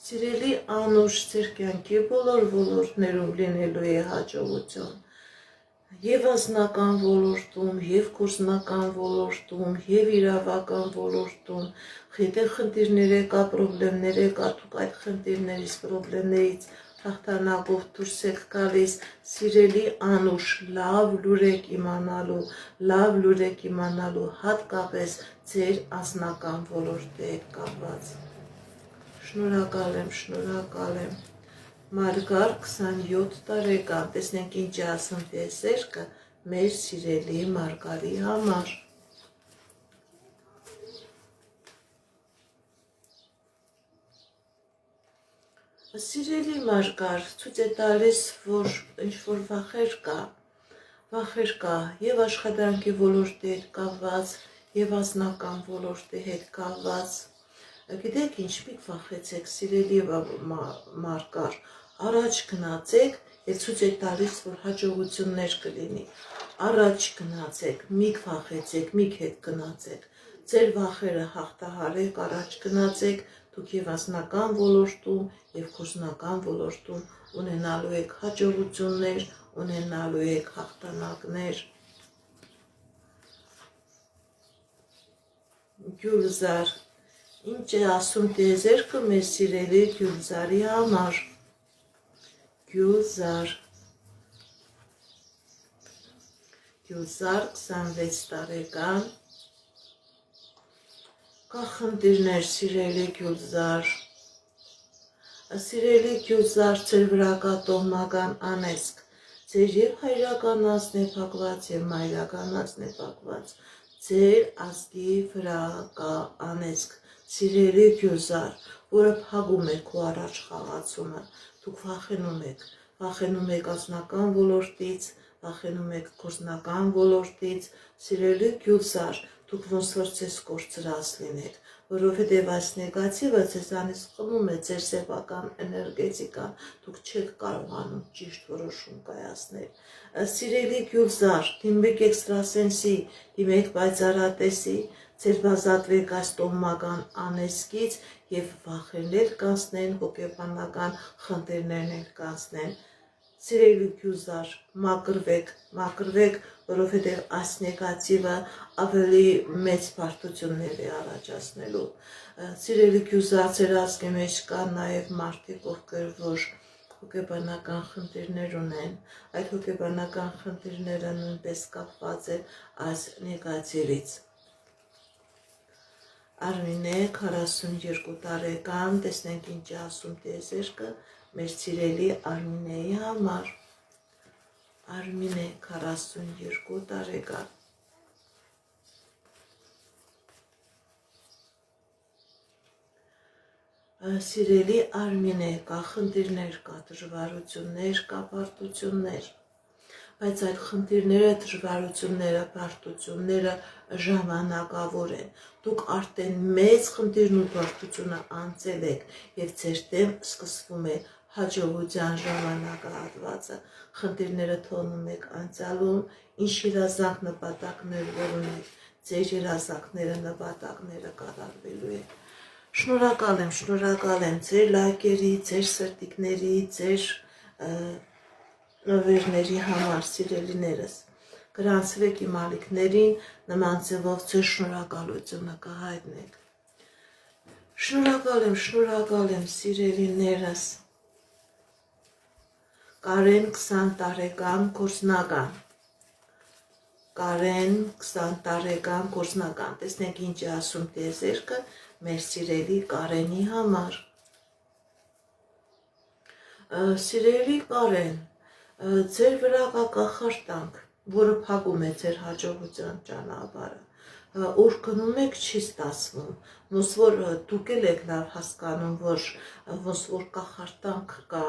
Սիրելի Անուշ, ձեր կյանքի բոլոր ոլորտներում լինելու է հաջողություն։ Եվ անձնական ոլորտում, եւ գործնական ոլորտում, եւ իրավական ոլորտում, եթե խնդիրներ կա, պրոբլեմներ կա, դուք այդ խնդիրներից, պրոբլեմներից հաղթանակով դուրս եք գալիս, սիրելի Անուշ, լավ լուր եք իմանալու, հատկապես ձեր անձնական ոլորտի հետ կապված։ Շնորհակալ եմ։ Մարգար 27 տարեկան, տեսնենք ինչ ասում դեզերքը մեր սիրելի Մարգարի համար։ Սիրելի Մարգար, ցույց է տալիս, որ ինչ-որ վախեր կա եւ աշխատանքի ոլորտի հետ կապված, եւ անձնական ոլորտի հետ կապված։ Գիտեք ինչ, մի վախեցեք, սիրելի Մարգար, առաջ գնացեք եւ ցույց է տալիս, որ հաջողություններ կլինի։ Առաջ գնացեք, մի վախեցեք, մի հետ գնացեք։ Ձեր վախերը հաղթահարեք, առաջ գնացեք, դուք եւ անձնական ոլորտում եւ գործնական ոլորտում ունենալու եք հաջողություններ, ունենալու եք հաղթանակներ։ Գյուլզար, ինչ է ասում դեզերքը մեր սիրելի Գյուլզարի համար։ Գյուլզար 26 տարեկան Կախնդիրներ սիրելի Գյուլզար։ Սիրելի Գյուլզար, ձեր վրա կա տոհմական անեծք, ձեր եւ հայրական ազգն է փակված եւ մայրական ազգն է փակված, ձեր ազգի վրա կա անեծք, սիրելի Գյուլզար, որը փակում է քո առաջ խաղացումը, դուք վախենում եք անձնական ոլորտից, վախենում եք գործնական ոլորտից, սիրելի Գյուլզար, դուք ոնց որ ձեզ կորցրած լինեք, որովհետև այս նեգատիվը ձեզանից խմում է ձեր սեփական էներգետիկան, դուք չեք կարողանում ճիշտ որոշում կայացնել։ Սիրելի Գյուլզար, դիմեք էքստրասենսի, դիմեք պայծառատեսի, ձեր բազատվեք այս տոհմական անեծքից եւ վախերներ կանցնեն, հոգեբանական խնդիրներ կանցնեն։ Սիրելի Գյուլզար, մաքրվեք, որովհետև այս նեգատիվը ավելի մեծ բարդություններ է առաջացնելու։ Սիրելի Գյուլզար, ձեր ազգի մեջ կան նաև մարդիկ, ովքեր որ հոգեբանական խնդիրներ ունեն, այդ հոգեբանական խնդիրները նույնպես կապված է այս նեգատիվից։ Արմինե 42 տարեկան, տեսնենք ինչ ասում դեզերքը մեր սիրելի Արմինեի համար։ Արմինե 42 տարեկան։ Սիրելի Արմինե, կա խնդիրներ, կա դժվարություններ, կա բարդություններ, բայց այդ խնդիրները, դժվարությունները, բարդությունները ժամանակավոր են։ Դուք արդեն մեծ խնդիրն ու բարդությունը անցել եք եւ ձեր դեմ սկսվում է հաջողության ժամանակահատվածը։ Խնդիրները թողնում եք անցյալում, ինչ երազանք նպատակներ որ ունեք, ձեր երազանքները նպատակները կատարվելու են։ Շնորհակալ եմ ձեր լայքերի, ձեր սրտիկների, ձեր նվերների համար, սիրելիներս։ Գրանցվեք իմ ալիքներին, նման ձևով ձեր շնորհակալությունը կհայտնեք։ Շնորհակալ եմ, սիրելիներս։ Կարեն 20 տարեկան գործնական։ Կարեն 20 տարեկան գործնական։ Տեսնենք ինչ է ասում տիեզերքը մեր սիրելի Կարենի համար։ Սիրելի Կարեն, ձեր վրա կա կախարդանք, որը փակում է ձեր հաջողության ճանապարհը։ Ուր գնում եք չի ստացվում, ոնց որ դուք եք լավ հասկանում, որ ոնց որ կախարդանք կա,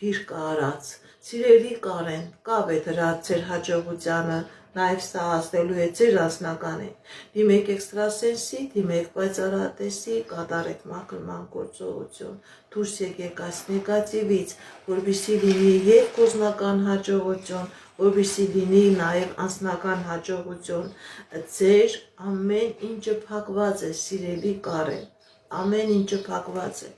գիրք արած։ Սիրելի Կարեն, կապ է դրա ձեր հաջողությանը, նաև սա ասելու է ձեր անձնականին։ Դիմեք էքստրասենսի, դիմեք պայծառատեսի, կատարեք մաքրման գործողություն, դուրս եկեք այս նեգատիվից, որպեսզի լինի եւ կոզնական հաջողություն, որպեսզի լինի նաև անձնական հաջողություն, ձեր ամեն ինչը փակված է, սիրելի Կարեն, ամեն ինչը փակված է։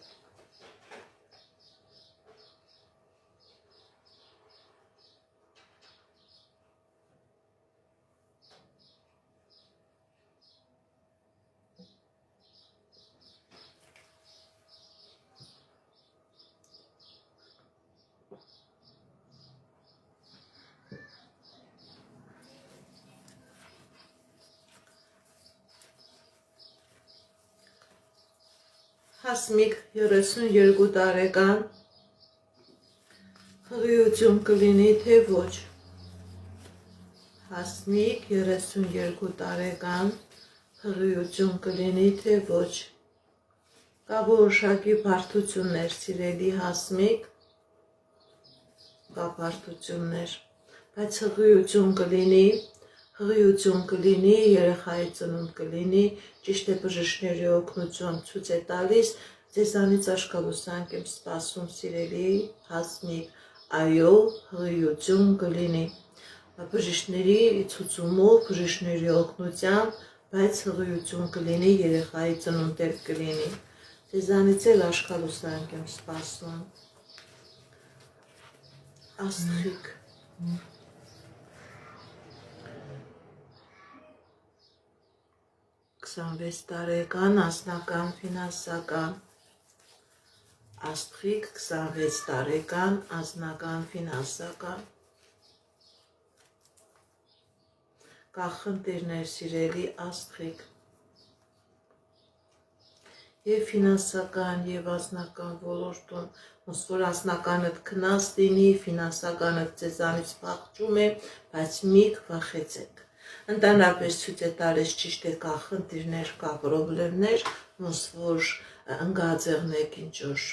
Հասմիկ 32 տարեկան, հղիություն կլինի թե ոչ։ Հասմիկ 32 տարեկան, հղիություն կլինի թե ոչ։ Կա որոշակի բարդություններ, սիրելի Հասմիկ, կա բարդություններ, բայց հղիություն կլինի, երեխայի ծնունդ կլինի, ճիշտ է բժիշկների օգնություն ցույց է տալիս, ձեզանից աշկալուսանք եմ սպասում, սիրելի Հասմիկ, այո, հղիություն կլինի, բժիշկների ցուցումով, բժիշկների օգնությամբ, բայց հղիություն կլինի, երեխայի ծնունդ կլինի, ձեզանից էլ աշկալուսանք եմ սպասում, աստղիկ, 26 տարեկան, անձնական, ֆինանսական, աստղիկ 26 տարեկան, անձնական, ֆինանսական, կա խնդիրներ, սիրելի աստղիկ, և ֆինանսական, և անձնական ոլորտում, ոնց որ անձնականդ քնած լինի, ֆինանսականդ ձեզանից փախչում է, բայց մի վախեցեք։ Ընդհանրապես ցույց է տալիս ճիշտ է կա խնդիրներ, կա պրոբլեմներ, ոնց որ ընկած եղնեք ինչ-որ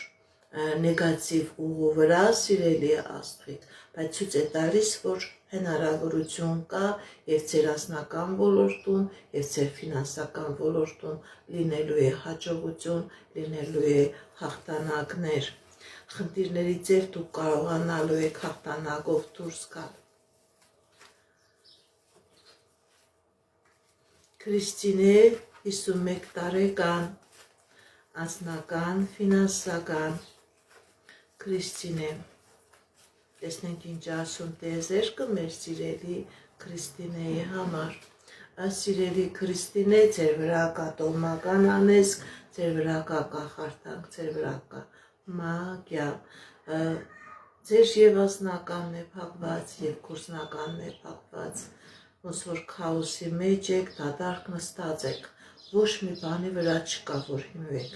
նեգատիվ ուղու վրա, սիրելի աստղիկ, բայց ցույց է տալիս, որ հնարավորություն կա եւ ձեր անձնական ոլորտում եւ ձեր ֆինանսական ոլորտում լինելու է հաջողություն, լինելու է հաղթանակներ, խնդիրների ձև դուք կարողանալու եք հաղթանակով դուրս գալ։ Քրիստինե 51 տարեկան, անձնական, ֆինանսական, Քրիստինե, տեսնենք ինչ ասում տիեզերքը մեր սիրելի Քրիստինեի համար, սիրելի Քրիստինե, ձեր վրա կա տոհմական անեզք, ձեր վրա կա կախարդանք, ձեր վրա կա մագիա, ձեր եւ անձնականն է փակված եւ գործնականն է փակված, ոնց որ քաոսի մեջ եք, դատարկ նստած եք, ոչ մի բանի վրա չկա, որ հիմնեք,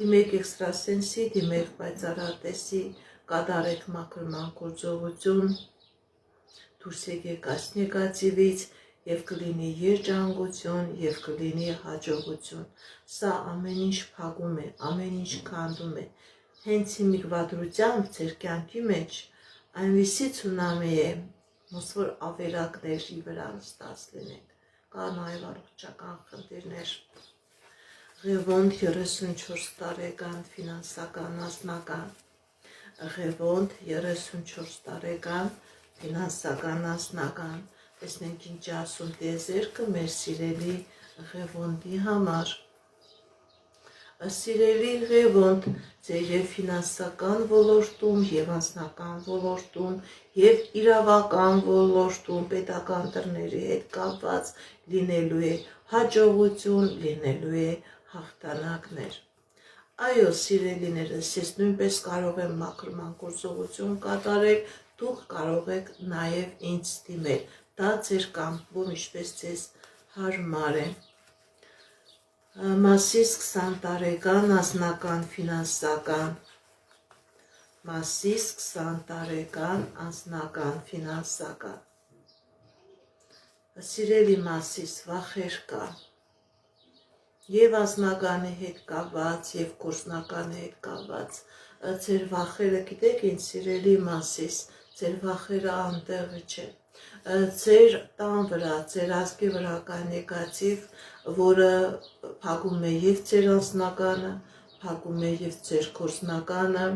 դիմեք էքստրասենսի, դիմեք պայծառատեսի, կատարեք մաքրման գործողություն, դուրս եկեք այս նեգատիվից եւ կլինի երջանկություն եւ կլինի հաջողություն, սա ամեն ինչ փակում է, ամեն ինչ քանդում է, հենց հիմիկվադրությամբ ձեր կյանքի մեջ այնպիսի ցունամի է, ոնց որ ավերակների վրա նստած լինենք, կա նաև առողջական խնդիրներ, Ղևոնդ 34 տարեկան ֆինանսական անձնական, Ղևոնդ 34 տարեկան ֆինանսական անձնական, տեսնենք ինչ ասում տիեզերքը մեր սիրելի Ղևոնդի համար, Սիրելի Ղևոնդ, ձեր և ֆինանսական ոլորտում, և անձնական ոլորտում, և իրավական ոլորտում, պետական դռների հետ կապված լինելու է հաջողություն, լինելու է հաղթանակներ։ Այո, սիրելիներս, ես նույնպես կարող եմ մաքրման գործողություն կատարել, դուք կարող եք նաև ինձ դիմել, դա ձեր կամքում ինչպես ձեզ հարմար է։ Մասիս 20 տարեկան անձնական ֆինանսական, Մասիս 20 տարեկան անձնական ֆինանսական, Սիրելի Մասիս, վախեր կա, և անձնականի հետ կապված, և գործնականի հետ կապված, ձեր վախերը գիտեք ինչ սիրելի Մասիս, ձեր վախերը անտեղի չեն, ձեր տան վրա, ձեր ազգի վրա կա նեգատիվ, որը փակում է և ձեր անձնականը, փակում է և ձեր գործնականը,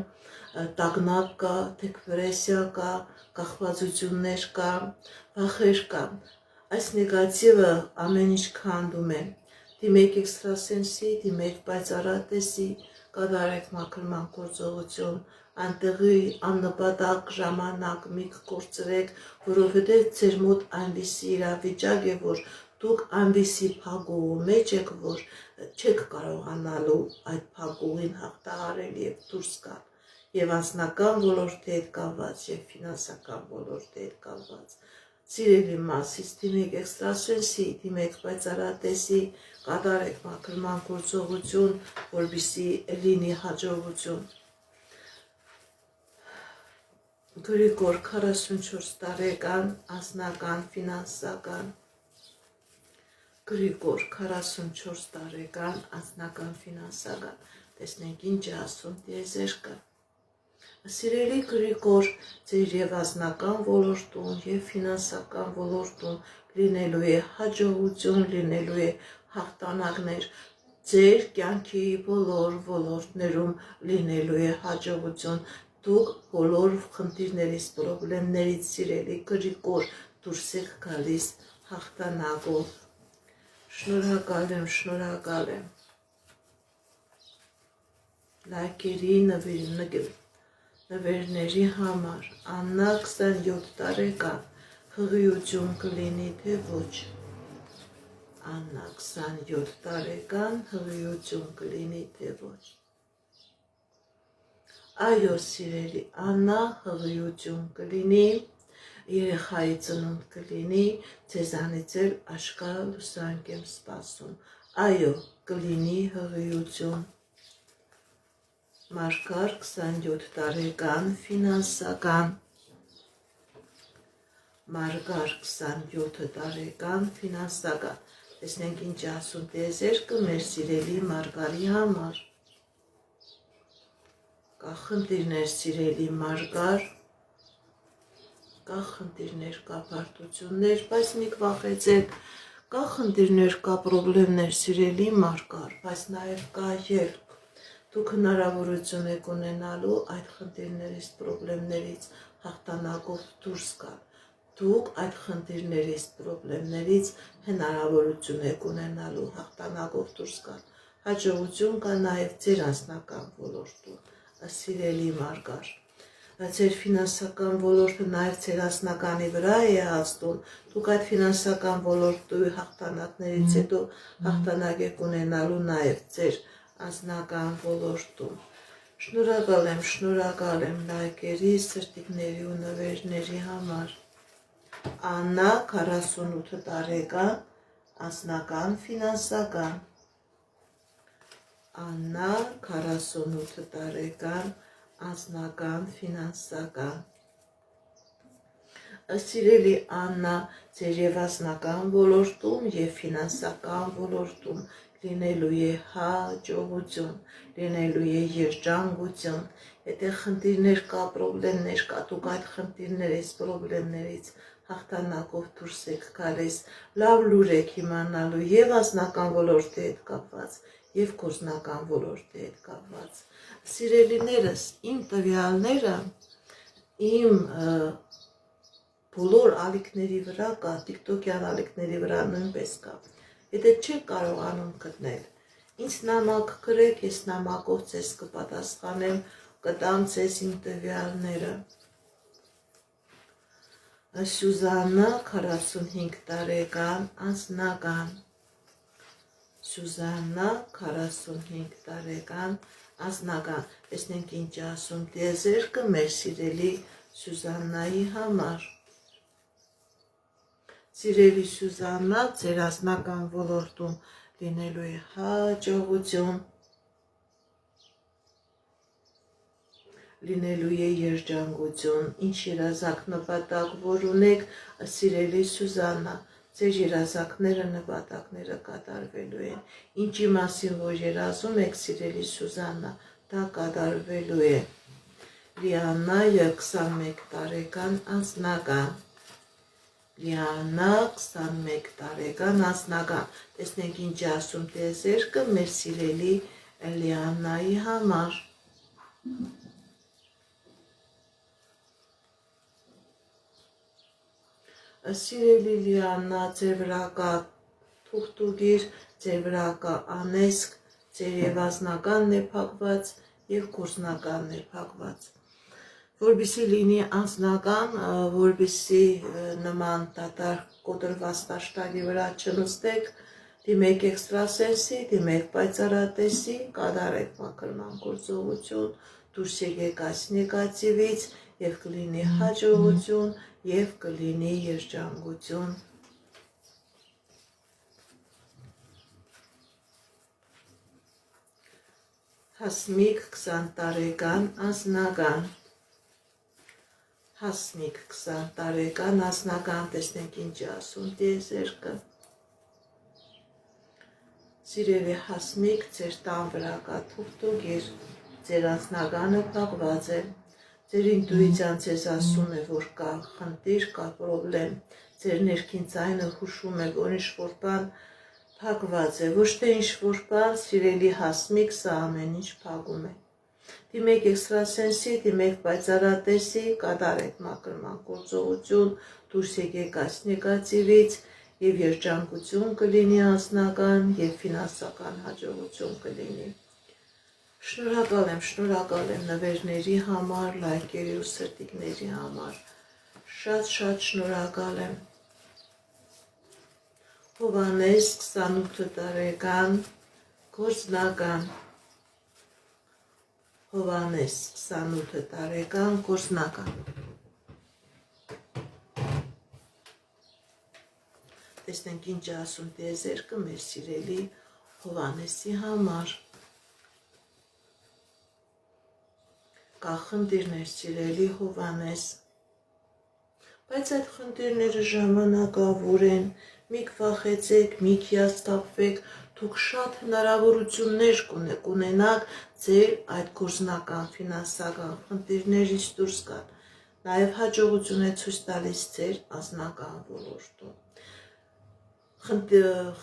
տագնապ կա, դեպրեսիա կա, կախվածություններ կա, վախեր կա, այս նեգատիվը ամեն ինչ քանդում է, դիմեք էքստրասենսի, դիմեք պայծառատեսի, կատարեք մաքրման գործողություն, այնտեղի աննպատակ ժամանակ մի կորցրեք, որովհետև ձեր մոտ այնպիսի իրավիճակ է, որ դուք այնպիսի փակուղու մեջ եք, որ չեք կարողանալու այդ փակուղին հաղթահարել և դուրս գալ, և անձնական ոլորտի հետ կապված, և ֆինանսական ոլորտի հետ կապված։ Սիրելի Մասիս, դիմեք էքստրասենսի, դիմեք պայծառատեսի, կատարեք մաքրման գործողություն, որպեսզի լինի հաջողություն։ Գրիգոր 44 տարեկան անձնական ֆինանսական, Գրիգոր 44 տարեկան անձնական ֆինանսական, տեսնենք ինչ է ասում տիեզերքը։ Սիրելի Գրիգոր, ձեր և անձնական ոլորտում, և ֆինանսական ոլորտում լինելու է հաջողություն, լինելու է հաղթանակներ, ձեր կյանքի բոլոր ոլորտներում լինելու է հաջողություն, դուք բոլոր խնդիրներից, պրոբլեմներից, սիրելի Գրիգոր, դուրս եք գալիս հաղթանակով։ Շնորհակալ եմ, շնորհակալ եմ։ Լայքերի նվերների համար, Աննա 27 տարեկան, հղիություն կլինի, թե ոչ։ Աննա 27 տարեկան, հղիություն կլինի, թե ոչ։ Այո, սիրելի Աննա, հղիություն կլինի, երեխայի ծնունդ կլինի, ձեզանից էլ աշխարհ լուսանք եմ սպասում։ Այո, կլինի հղիություն։ Մարգար 27 տարեկան ֆինանսական, Մարգար 27 տարեկան ֆինանսական, տեսնենք ինչ ասում տիեզերքը մեր սիրելի Մարգարի համար։ Կա խնդիրներ, սիրելի Մարգար, կա խնդիրներ, կա բարդություններ, բայց մի վախեցեք, կա խնդիրներ, կա պրոբլեմներ, սիրելի Մարգար, բայց նաև կա ելք, դուք հնարավորություն եք ունենալու այդ խնդիրներից, պրոբլեմներից հաղթանակով դուրս գալ, դուք այդ խնդիրներից, պրոբլեմներից հնարավորություն եք ունենալու հաղթանակով դուրս գալ, հաջողություն կա նաև ձեր անձնական ոլորտում, սիրելի Մարգար, ձեր ֆինանսական ոլորտը նաև ձեր անձնականի վրա է ազդում, դուք այդ ֆինանսական ոլորտի հաղթանակներից հետո հաղթանակ եք ունենալու նաև ձեր անձնական ոլորտում։ Շնորհակալ եմ լայքերի, սրտիկների ու նվերների համար։ Աննա 48 տարեկան, անձնական ֆինանսական, Աննա 48 տարեկան, անձնական ֆինանսական, Սիրելի Աննա, ձեր և անձնական ոլորտում և ֆինանսական ոլորտում լինելու է հաջողություն, լինելու է երջանկություն, եթե խնդիրներ կա, պրոբլեմներ կա, դուք այդ խնդիրներից, պրոբլեմներից հաղթանակով դուրս եք գալիս, լավ լուր եք իմանալու եւ անձնական ոլորտի հետ կապված, եւ գործնական ոլորտի հետ կապված։ Սիրելիներս, իմ տվյալները իմ բոլոր ալիքների վրա կա, TikTok-յան ալիքների վրա նույնպես կա։ Եթե չեք կարողանում գտնել, ինձ նամակ գրեք, ես նամակով ձեզ կպատասխանեմ, կտամ ձեզ իմ տվյալները։ Սյուզաննա 45 տարեկան անձնական, Սյուզաննա 45 տարեկան անձնական, տեսնենք ինչ ասում տիեզերքը մեր սիրելի Սյուզաննայի համար։ Սիրելի Սյուզաննա, ձեր անձնական ոլորտում լինելու է հաջողություն, լինելու է երջանկություն, ինչ երազանք նպատակ, որ ունեք, սիրելի Սյուզաննա, ձեր երազանքները նպատակները կատարվելու են, ինչի մասին որ երազում եք, սիրելի Սյուզաննա, դա կատարվելու է։ Լիաննա 21 տարեկան անձնական, Լիաննա 21 տարեկան անձնական, տեսնենք ինչ ասում տիեզերքը մեր սիրելի Լիաննայի համար։ Սիրելի Լիաննա, ձեր վրա կա թուղթուգիր, ձեր վրա կա անեսք, ձեր եւ անձնականն է փակված եւ գործնականն է փակված։ Որպեսզի լինի անձնական, որպեսզի նման դատարկ կոտրված տաշտակի վրա չնստեք, դիմեք էքստրասենսի, դիմեք պայծառատեսի, կատարեք մաքրման գործողություն, դուրս եկեք այս նեգատիվից եւ կլինի հաջողություն եւ կլինի երջանկություն։ Հասմիկ 20 տարեկան անձնական, Հասմիկ 20 տարեկան անձնական, տեսնենք ինչ ասում տիեզերքը։ Սիրելի Հասմիկ, ձեր տան վրա կա թուղթուգիր, ձեր անձնականը փակված է, ձեր ինտուիցիան ձեզ ասում է, որ կա խնդիր, կա պրոբլեմ, ձեր ներքին ձայնը հուշում է, որ ինչ-որ բան փակված է, ոչ թե ինչ-որ բան, սիրելի Հասմիկ, սա ամեն ինչ փակում է։ Դիմեք էքստրասենսի, դիմեք պայծառատեսի, կատարեք մաքրման գործողություն, դուրս եկեք այս նեգատիվից եւ երջանկություն կլինի անձնական եւ ֆինանսական հաջողություն կլինի։ Շնորհակալ եմ նվերների համար, լայքերի ու սրտիկների համար։ Շատ շնորհակալ եմ։ Հովհաննես 28 տարեկան գործնական, Հովհաննես 28 տարեկան գործնական, տեսնենք ինչ ասում տիեզերքը մեր սիրելի Հովհաննեսի համար։ Կա խնդիրներ, սիրելի Հովհաննես, բայց այդ խնդիրները ժամանակավոր են, մի կվախեցեք, մի հիասթափվեք, դուք շատ հնարավորություններ կունենաք ձեր այդ գործնական ֆինանսական խնդիրներից դուրս գալ, նաև հաջողություն է ցույց տալիս ձեր անձնական ոլորտում։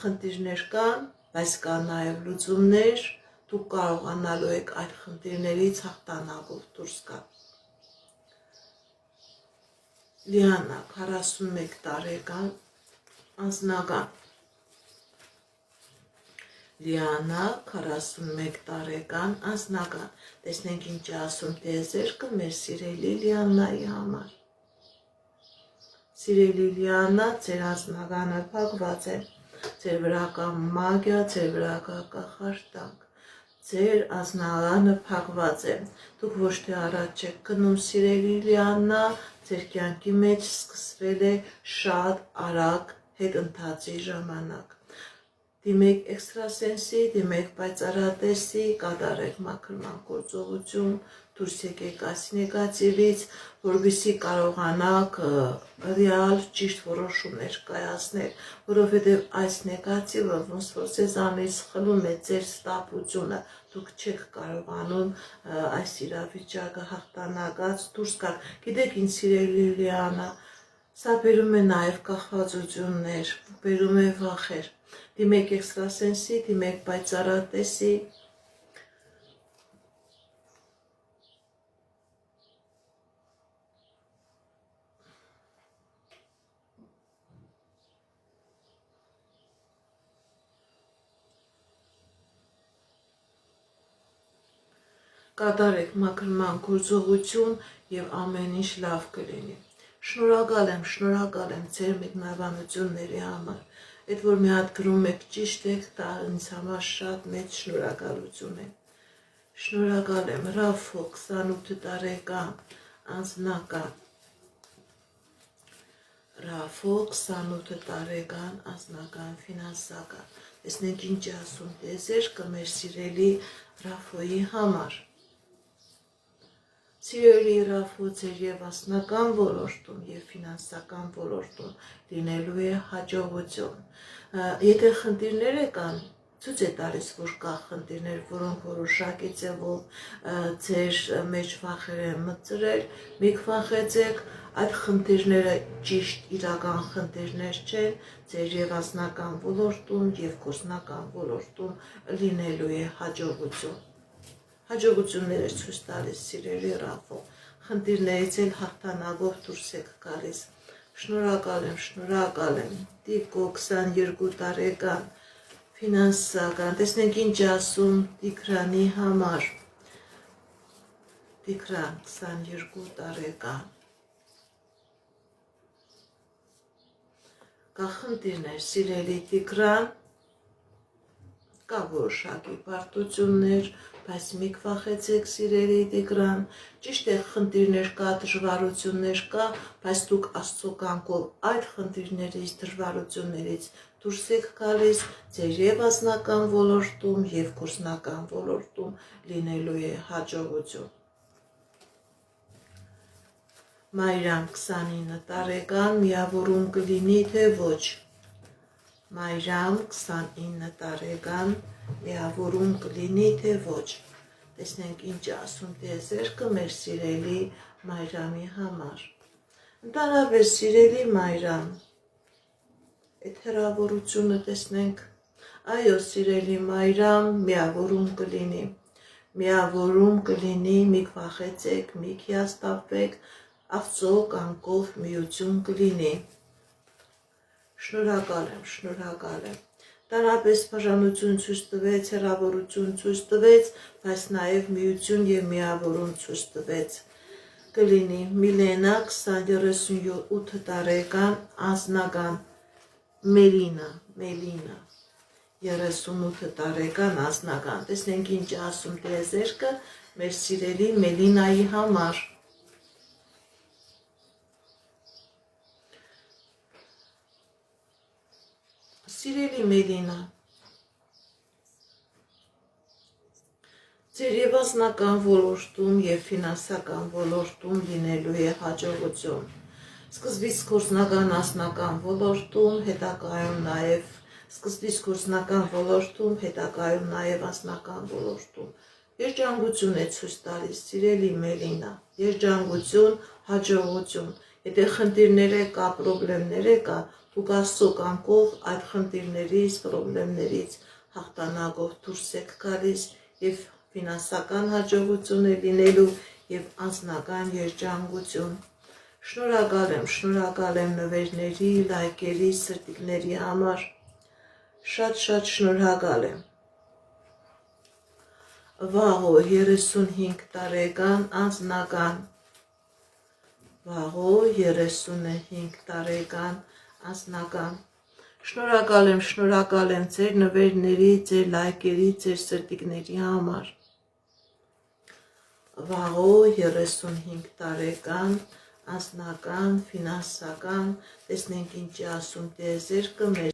Խնդիրներ կան, բայց կան նաև լուծումներ, դուք կարողանալու եք այդ խնդիրներից հաղթանակով դուրս գալ։ Լիաննա 41 տարեկան անձնական, Լիաննա 41 տարեկան անձնական, տեսնենք ինչ ասում տիեզերքը մեր սիրելի Լիաննայի համար։ Սիրելի Լիաննա, ձեր անձնականը փակված է, ձեր վրա կա մագիա, ձեր վրա կա կախարդանք, ձեր անձնականը փակված է, դուք ոչ թե առաջ եք գնում, սիրելի Լիաննա, ձեր կյանքի մեջ սկսվել է շատ արագ հետընթացի ժամանակ։ Դիմեք էքստրասենսի, դիմեք պայծառատեսի, կատարեք մաքրման գործողություն, դուրս եկեք այս նեգատիվից, որպեսզի կարողանաք ռեալ ճիշտ որոշումներ կայացնել, որովհետև այս նեգատիվը ոնց որ ձեզանից խլում է ձեր ստապությունը, դուք չեք կարողանում այս իրավիճակը հաղթանակած դուրս գալ։ Գիտեք ինչ, սիրելի Լիաննա, Սա բերում է նաև կախվածություններ, բերում է վախեր։ Դիմեք էքստրասենսի, դիմեք պայծառատեսի։ Կատարեք մաքրման գործողություն եւ ամեն ինչ լավ կլինի։ Շնորհակալ եմ ձեր մեկնաբանությունների համար։ Այդ որ մի հատ գրում եք ճիշտ եք, դա ինձ համար շատ մեծ շնորհակալություն է։ Շնորհակալ եմ Ռաֆո 28 տարեկան անձնական Ռաֆո 28 տարեկան անձնական ֆինանսական։ Տեսնենք ինչ ասում տեզերքը մեր սիրելի Ռաֆոյի համար։ Սիրելի Ռաֆո, ձեր եւ անձնական ոլորտում եւ ֆինանսական ոլորտում լինելու է հաջողություն։ Եթե խնդիրներ կան, ցույց է տալիս, որ կա խնդիրներ, որոնք որոշակի ձևով ձեր մեջ վախեր են մտցրել, մի քվախեցեք, այդ խնդիրները ճիշտ իրական խնդիրներ չեն, ձեր եւ անձնական ոլորտում եւ գործնական ոլորտում լինելու է հաջողություն։ Հաջողություններ է ցույց տալիս սիրելի Ռաֆո, խնդիրներից էլ հաղթանակով դուրս եք գալիս։ Շնորհակալ եմ, Տիկո 22 տարեկան ֆինանսական, տեսնենք ինչ ասում Տիգրանի համար, Տիգրան 22 տարեկան, կա խնդիրներ, սիրելի Տիգրան, կա որոշակի պարտություններ, բայց մի քվախեցեք սիրելի Տիգրան, ճիշտ է խնդիրներ կա, դժվարություններ կա, բայց դուք Աստծո կամքով այդ խնդիրներից, դժվարություններից դուրս եք գալիս, ձեր եւ անձնական ոլորտում եւ գործնական ոլորտում լինելու է հաջողություն։ Մայրամ 29 տարեկան, միավորում կլինի թե ոչ։ Մայրամ 29 տարեկան, միավորում կլինի թե ոչ։ Տեսնենք ինչ ասում տեզերքը մեր սիրելի Մայրամի համար։ Ընդհանրապես սիրելի Մայրամ, այդ հեռավորությունը տեսնենք, այո սիրելի Մայրամ, միավորում կլինի։ Միավորում կլինի, մի քվախեցեք, մի հիասթափվեք, Աստծո կամքով միություն կլինի։ Շնորհակալ եմ։ Տարապես բաժանություն ցույց տվեց, հեռավորություն ցույց տվեց, բայց նաև միություն եւ միավորում ցույց տվեց։ Կլինի Միլենա 38 տարեկան անձնական Մելինա 38 տարեկան անձնական։ Տեսնենք ինչ ասում տեզերքը մեր սիրելի Մելինայի համար։ Սիրելի Մելինա, ձեր եւ անձնական ոլորտում եւ ֆինանսական ոլորտում լինելու է հաջողություն։ Սկզբից գործնական անձնական ոլորտում, հետագայում նաեւ սկզբից գործնական ոլորտում, հետագայում նաեւ անձնական ոլորտում։ Երջանկություն է ցույց տալիս, սիրելի Մելինա, երջանկություն, հաջողություն։ Եթե խնդիրներ կա, պրոբլեմներ կա, դուք Աստծո կամքով այդ խնդիրներից, պրոբլեմներից հաղթանակով դուրս եք գալիս եւ ֆինանսական հաջողություն է լինելու եւ անձնական երջանկություն։ Շնորհակալ եմ նվերների, լայքերի, սրտիկների համար։ Շատ շնորհակալ եմ։ Վաղո 35 տարեկան անձնական Վաղո 35 տարեկան անձնական Շնորհակալ եմ ձեր նվերների, ձեր լայքերի, ձեր սրտիկների համար։ Վաղո 35 տարեկան անձնական, ֆինանսական, տեսնենք ինչ ասում տեզերքը մեր